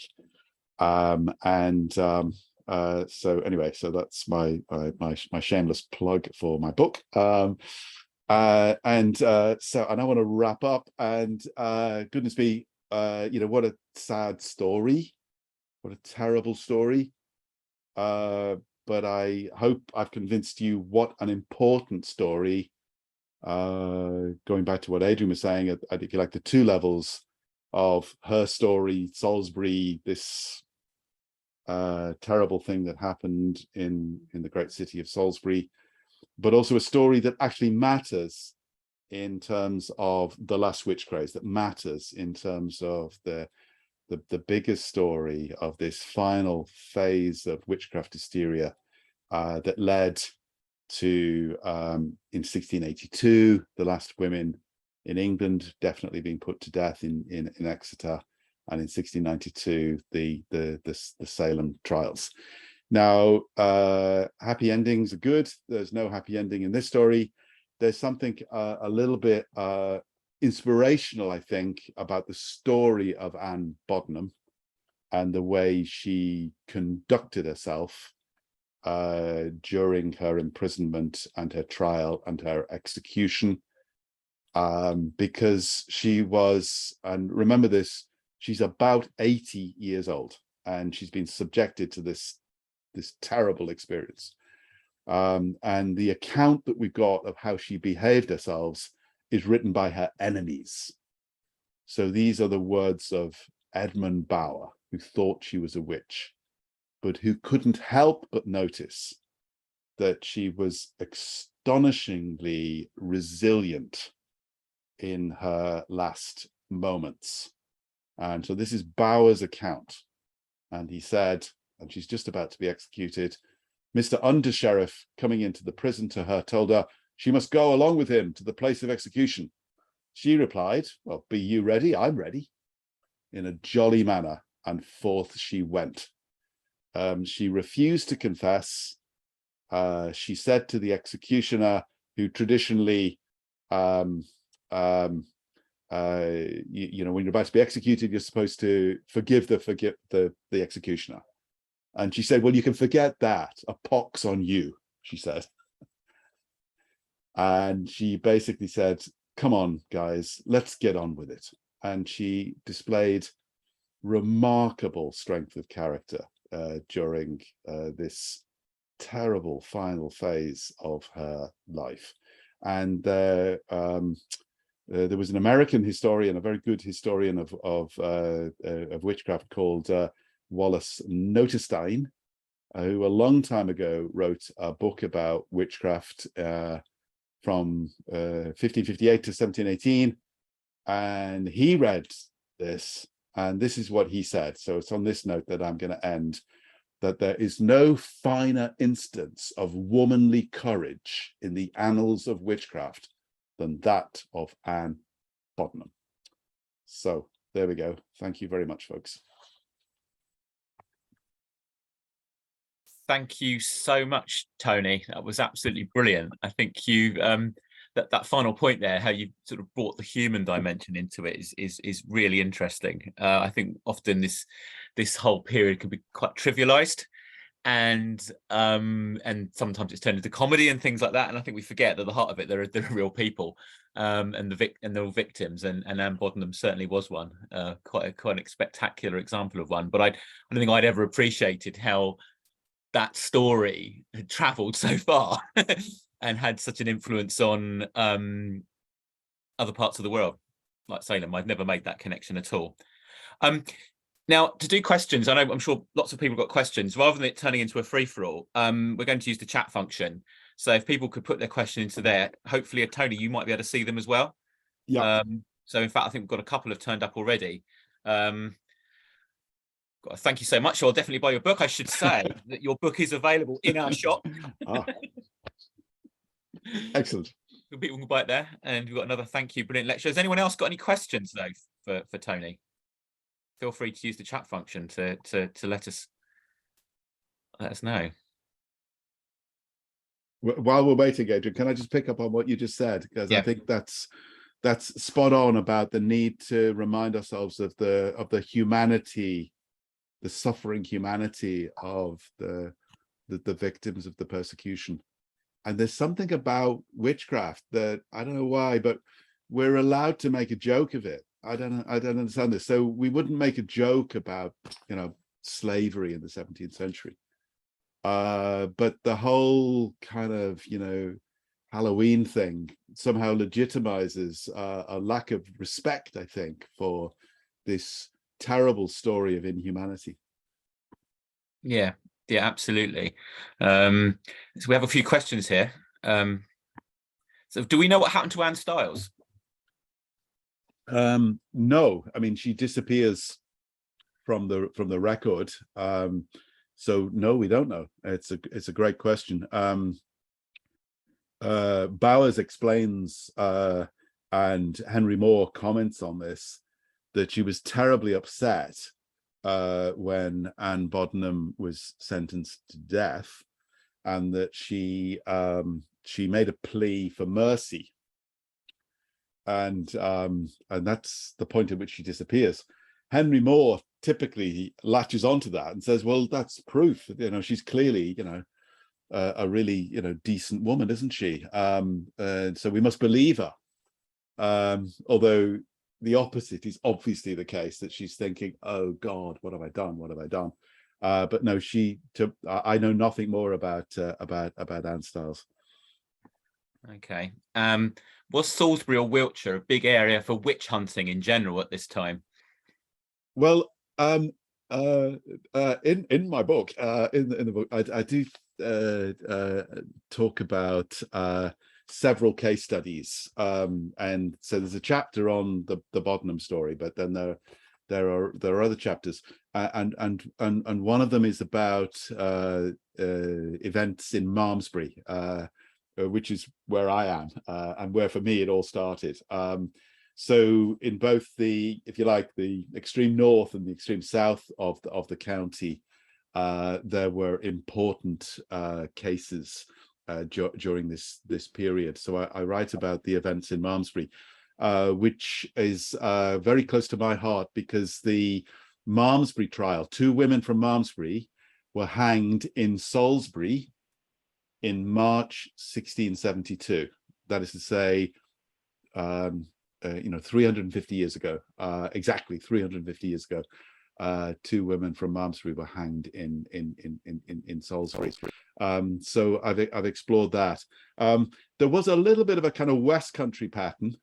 [SPEAKER 2] So anyway, so that's my shameless plug for my book. So I want to wrap up, and goodness me, you know, what a sad story, what a terrible story. But I hope I've convinced you what an important story. Going back to what Adrian was saying, I think like the two levels of her story, Salisbury, this terrible thing that happened in the great city of Salisbury, but also a story that actually matters in terms of the Last Witch Craze, that matters in terms of the biggest story of this final phase of witchcraft hysteria that led to, in 1682, the last women in England definitely being put to death in Exeter, and in 1692, the Salem trials. Now, happy endings are good. There's no happy ending in this story. There's something a little bit inspirational, I think, about the story of Anne Bodenham and the way she conducted herself during her imprisonment and her trial and her execution, because she was, and remember this, she's about 80 years old, and she's been subjected to this terrible experience. And the account that we've got of how she behaved herself is written by her enemies. So these are the words of Edmund Bower, who thought she was a witch, but who couldn't help but notice that she was astonishingly resilient in her last moments. And so this is Bower's account. And he said, and she's just about to be executed, Mr. Undersheriff, coming into the prison to her, told her she must go along with him to the place of execution. She replied, well, be you ready? I'm ready, in a jolly manner, and forth she went. She refused to confess. She said to the executioner, who traditionally, you know, when you're about to be executed, you're supposed to forgive the executioner. And she said, well, you can forget that. A pox on you, she said. And she basically said, come on, guys, let's get on with it. And she displayed remarkable strength of character during this terrible final phase of her life. And there was an American historian, a very good historian of witchcraft, called Wallace Notenstein, who a long time ago wrote a book about witchcraft from 1558 to 1718. And he read this, and this is what he said. So it's on this note that I'm going to end, that there is no finer instance of womanly courage in the annals of witchcraft than that of Anne Bodenham. So there we go. Thank you very much, folks.
[SPEAKER 1] Thank you so much, Tony. That was absolutely brilliant. I think you that final point there, how you sort of brought the human dimension into it, is really interesting. I think often this whole period can be quite trivialized, and sometimes it's turned into comedy and things like that. And I think we forget that at the heart of it, there are real people, and they're all victims. And Anne Bodenham certainly was one, quite a spectacular example of one. But I don't think I'd ever appreciated how that story had traveled so far and had such an influence on other parts of the world, like Salem. I'd never made that connection at all. Now, to do questions, I'm sure lots of people got questions. Rather than it turning into a free-for-all, we're going to use the chat function. So if people could put their question into there, hopefully, Tony, you might be able to see them as well.
[SPEAKER 2] Yeah.
[SPEAKER 1] So in fact, I think we've got a couple have turned up already. Thank you so much. I'll definitely buy your book. I should say that your book is available in our shop.
[SPEAKER 2] Excellent.
[SPEAKER 1] People can buy it there. And we've got another thank you, brilliant lecture. Has anyone else got any questions though for Tony? Feel free to use the chat function to let us know.
[SPEAKER 2] While we're waiting, Adrian, can I just pick up on what you just said? Because I think that's spot on about the need to remind ourselves of the humanity, the suffering humanity of the victims of the persecution. And there's something about witchcraft that I don't know why, but we're allowed to make a joke of it. I don't understand this. So we wouldn't make a joke about, slavery in the 17th century. But the whole kind of, Halloween thing somehow legitimizes a lack of respect, I think, for this terrible story of inhumanity.
[SPEAKER 1] Yeah, absolutely. So we have a few questions here. So do we know what happened to Anne Styles?
[SPEAKER 2] No, I mean, she disappears from the record. So no, we don't know. It's a great question. Bowers explains, and Henry Moore comments on this, that she was terribly upset when Anne Bodenham was sentenced to death, and that she made a plea for mercy, and that's the point at which she disappears. Henry Moore typically latches onto that and says, well, that's proof, she's clearly, a really, decent woman, isn't she? So we must believe her. Although the opposite is obviously the case, that she's thinking, oh God, what have I done? What have I done? But no, I know nothing more about Anne Styles.
[SPEAKER 1] Okay. Was Salisbury or Wiltshire a big area for witch hunting in general at this time?
[SPEAKER 2] Well, in my book, in the book, I do talk about several case studies, and so there's a chapter on the Bodenham story, but then there are other chapters, and one of them is about events in Malmesbury, which is where I am, and where for me it all started. So in both the, if you like, the extreme north and the extreme south of the county, there were important cases during this period. So I write about the events in Malmesbury, which is very close to my heart, because the Malmesbury trial, 2 women from Malmesbury were hanged in Salisbury in March 1672. That is to say, 350 years ago, exactly 350 years ago, 2 women from Malmesbury were hanged in Salisbury. So I've explored that. There was a little bit of a kind of West Country pattern.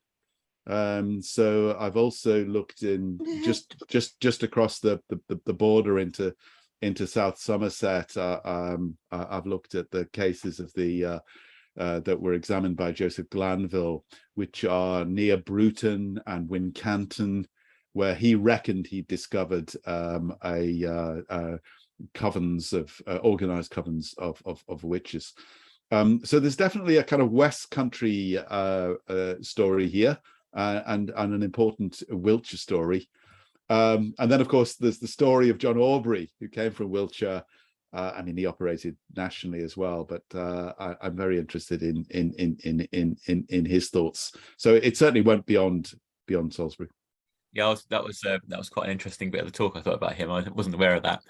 [SPEAKER 2] So I've also looked in just across the border into South Somerset. I've looked at the cases of the that were examined by Joseph Glanville, which are near Bruton and Wincanton, where he reckoned he discovered covens of organized covens of witches. So there's definitely a kind of West Country story here, and an important Wiltshire story. And then, of course, there's the story of John Aubrey, who came from Wiltshire. I mean, he operated nationally as well, but I'm very interested in his thoughts. So it certainly went beyond Salisbury.
[SPEAKER 1] Yeah, that was quite an interesting bit of the talk I thought about him. I wasn't aware of that.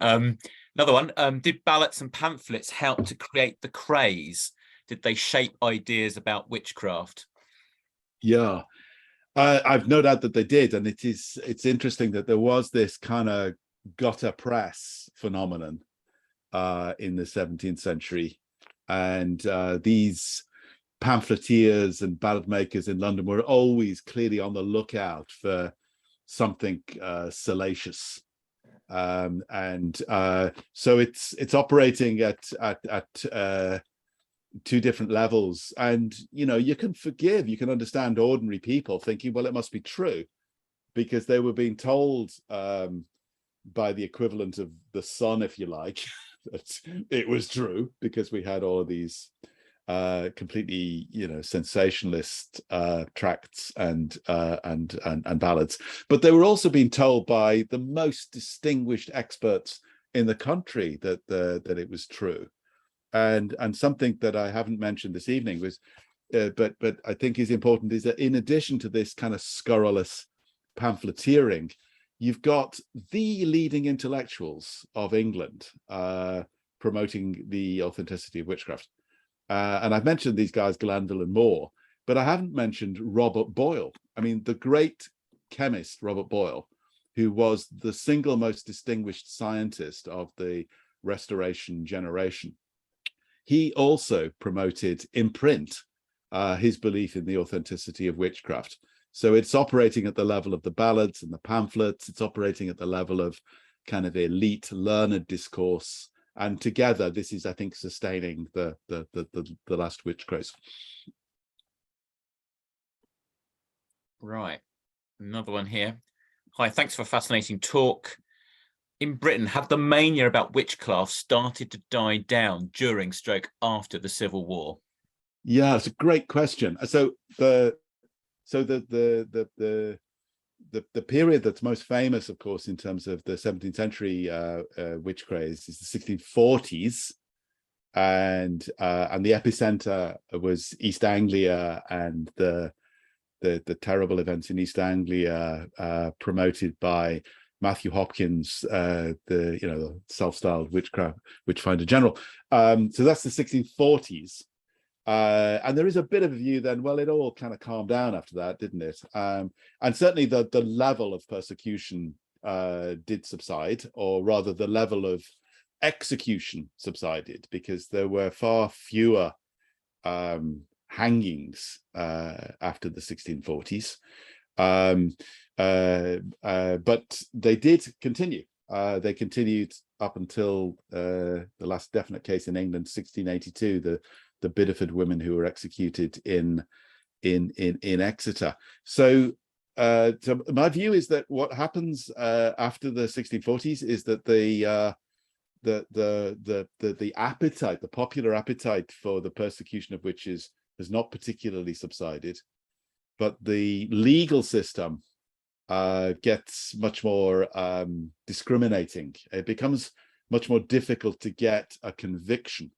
[SPEAKER 1] Another one, did ballots and pamphlets help to create the craze? Did they shape ideas about witchcraft?
[SPEAKER 2] Yeah, I've no doubt that they did. And it's interesting that there was this kind of gutter press phenomenon in the 17th century. And these pamphleteers and ballad makers in London were always clearly on the lookout for something salacious, and so it's operating at two different levels. And you can understand ordinary people thinking, well, it must be true, because they were being told by the equivalent of the Sun, if you like, that it was true, because we had all of these completely sensationalist tracts and ballads, but they were also being told by the most distinguished experts in the country that it was true. And something that I haven't mentioned this evening was but I think is important, is that in addition to this kind of scurrilous pamphleteering, you've got the leading intellectuals of England promoting the authenticity of witchcraft. And I've mentioned these guys, Glanville and Moore, but I haven't mentioned Robert Boyle. I mean, the great chemist, Robert Boyle, who was the single most distinguished scientist of the Restoration generation. He also promoted in print his belief in the authenticity of witchcraft. So it's operating at the level of the ballads and the pamphlets. It's operating at the level of kind of elite learned discourse. And together, this is, I think, sustaining the Last Witch Craze.
[SPEAKER 1] Right. Another one here. Hi, thanks for a fascinating talk. In Britain, have the mania about witchcraft started to die down during / after the Civil War?
[SPEAKER 2] Yeah, it's a great question. So the period that's most famous, of course, in terms of the 17th century witch craze is the 1640s, and the epicenter was East Anglia, and the terrible events in East Anglia promoted by Matthew Hopkins, the self-styled witchfinder general. So that's the 1640s. And there is a bit of a view then, well, it all kind of calmed down after that, didn't it? And certainly the level of persecution did subside, or rather the level of execution subsided, because there were far fewer hangings after the 1640s. But they did continue. They continued up until the last definite case in England, 1682, the Bideford women who were executed in Exeter. So my view is that what happens after the 1640s is that the appetite, the popular appetite for the persecution of witches has not particularly subsided, but the legal system gets much more discriminating. It becomes much more difficult to get a conviction.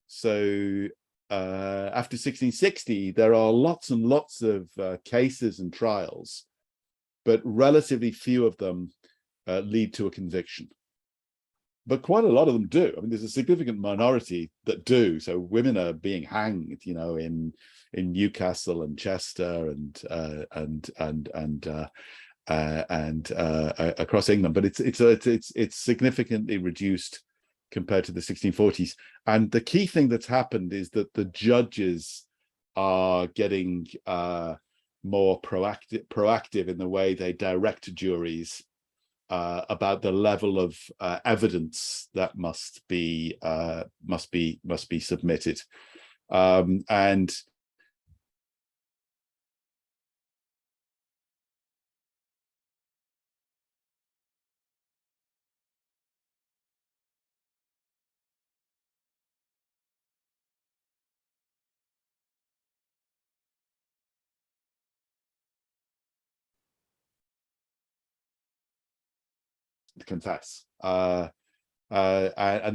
[SPEAKER 2] So after 1660, there are lots and lots of cases and trials, but relatively few of them lead to a conviction. But quite a lot of them do. I mean, there's a significant minority that do. So women are being hanged, in Newcastle and Chester and across England. But it's significantly reduced compared to the 1640s. And the key thing that's happened is that the judges are getting more proactive in the way they direct juries about the level of evidence that must be submitted. And confess. And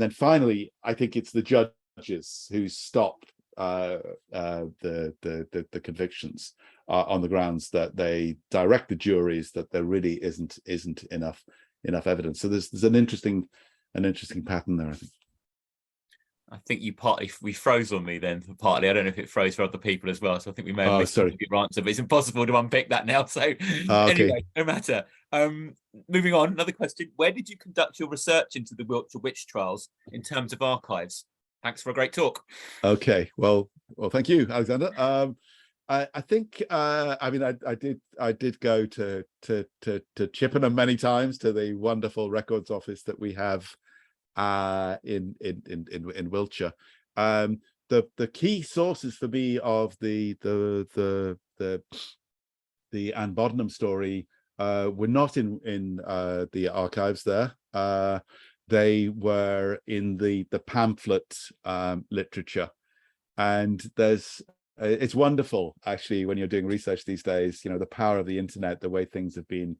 [SPEAKER 2] then finally, I think it's the judges who stop the convictions on the grounds that they direct the juries that there really isn't enough evidence. So there's an interesting pattern there, I think.
[SPEAKER 1] I think we froze on me then partly. I don't know if it froze for other people as well. So I think we may have missed your answer, but it's impossible to unpick that now. So anyway, no matter. Moving on, another question. Where did you conduct your research into the Wiltshire witch trials in terms of archives? Thanks for a great talk.
[SPEAKER 2] Okay, well, thank you, Alexander. I think I mean I did go to Chippenham many times, to the wonderful records office that we have in Wiltshire. The key sources for me of the Anne Bodenham story were not in the archives there. They were in the pamphlet literature, and it's wonderful actually when you're doing research these days, the power of the internet, the way things have been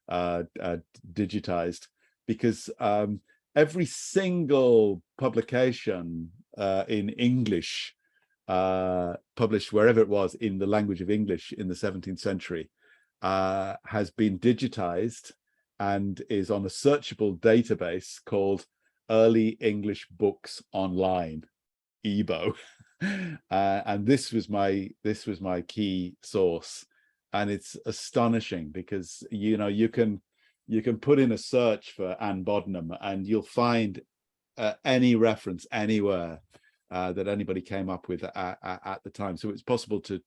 [SPEAKER 2] digitized, because every single publication in English published wherever it was in the language of English in the 17th century has been digitized and is on a searchable database called Early English Books Online, EBO. And this was my key source, and it's astonishing because you can put in a search for Anne Bodenham and you'll find any reference anywhere that anybody came up with at the time. So it's possible to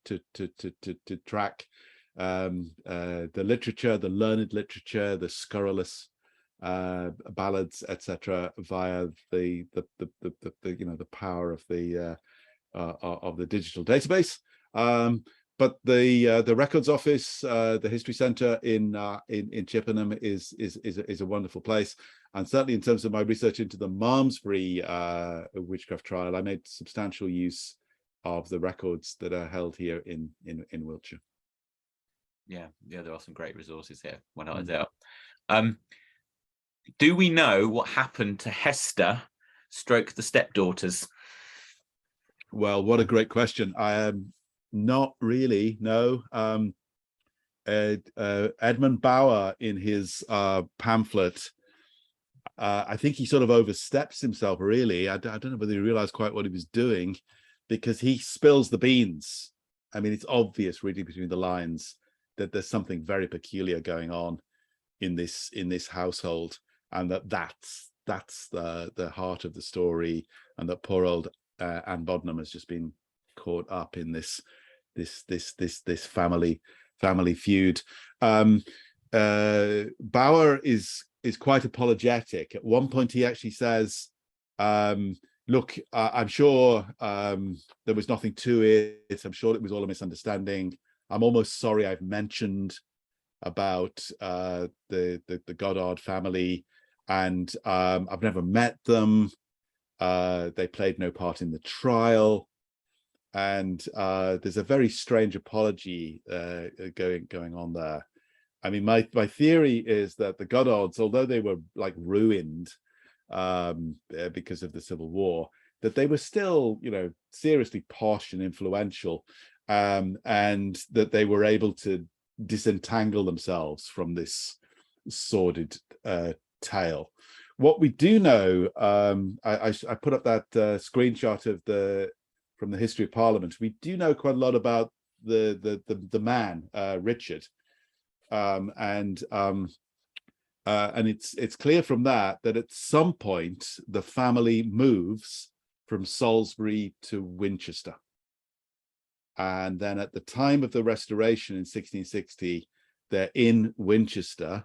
[SPEAKER 2] track the literature, the learned literature, the scurrilous ballads, etc., via the power of the digital database. But the records office, the history centre in Chippenham is a wonderful place, and certainly in terms of my research into the Malmesbury witchcraft trial, I made substantial use of the records that are held here in Wiltshire.
[SPEAKER 1] Yeah, there are some great resources here. When I was out, do we know what happened to Hester, stroke the stepdaughters?
[SPEAKER 2] Well, what a great question. I am not really, no. Edmund Bauer, in his pamphlet, I think he sort of oversteps himself, really. I don't know whether he realized quite what he was doing, because he spills the beans. I mean, it's obvious reading between the lines that there's something very peculiar going on in this household, and that's the heart of the story, and that poor old Anne Bodenham has just been caught up in this family feud. Bauer is quite apologetic. At one point he actually says, look, I'm sure there was nothing to it. I'm sure it was all a misunderstanding. I'm almost sorry I've mentioned about the Goddard family, and I've never met them. They played no part in the trial. And there's a very strange apology going on there. I mean, my theory is that the Goddards, although they were like ruined because of the Civil War, that they were still, seriously posh and influential, and that they were able to disentangle themselves from this sordid tale. What we do know, I put up that screenshot of from the history of Parliament. We do know quite a lot about the man, Richard, and it's clear from that at some point the family moves from Salisbury to Winchester, and then at the time of the Restoration in 1660, they're in Winchester,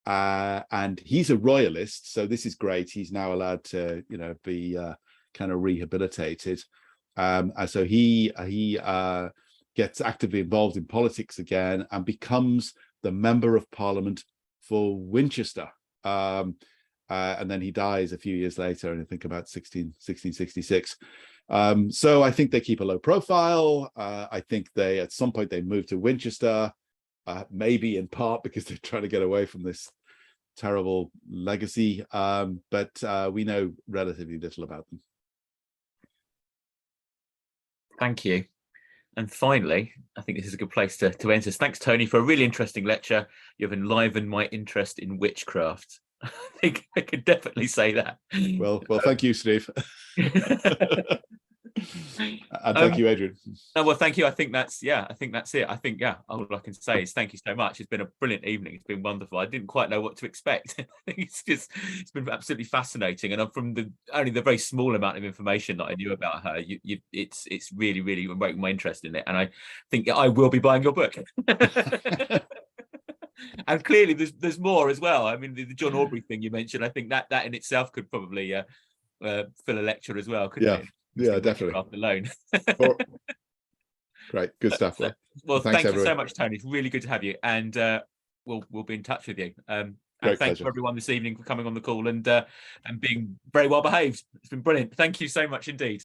[SPEAKER 2] and he's a royalist, so this is great. He's now allowed to, be kind of rehabilitated. And so he gets actively involved in politics again and becomes the Member of Parliament for Winchester. And then he dies a few years later, and I think about 1666. So I think they keep a low profile. I think they, at some point, they move to Winchester, maybe in part because they're trying to get away from this terrible legacy. But we know relatively little about them.
[SPEAKER 1] Thank you. And finally, I think this is a good place to end this. Thanks, Tony, for a really interesting lecture. You've enlivened my interest in witchcraft. I think I could definitely say that.
[SPEAKER 2] Well, thank you, Steve. And thank you, Adrian.
[SPEAKER 1] No, well, thank you. I think that's it. I think, all I can say is thank you so much. It's been a brilliant evening. It's been wonderful. I didn't quite know what to expect. I think it's been absolutely fascinating. And from only the very small amount of information that I knew about her, it's really, really awoken my interest in it. And I think I will be buying your book. And clearly there's more as well. I mean, the John Aubrey thing you mentioned, I think that in itself could probably fill a lecture as well, couldn't it?
[SPEAKER 2] Yeah, definitely.
[SPEAKER 1] Alone.
[SPEAKER 2] Great, good stuff.
[SPEAKER 1] Well,
[SPEAKER 2] thanks,
[SPEAKER 1] thank
[SPEAKER 2] everyone.
[SPEAKER 1] you so much, Tony. It's really good to have you, and we'll be in touch with you. And thanks for everyone this evening for coming on the call and being very well behaved. It's been brilliant. Thank you so much indeed.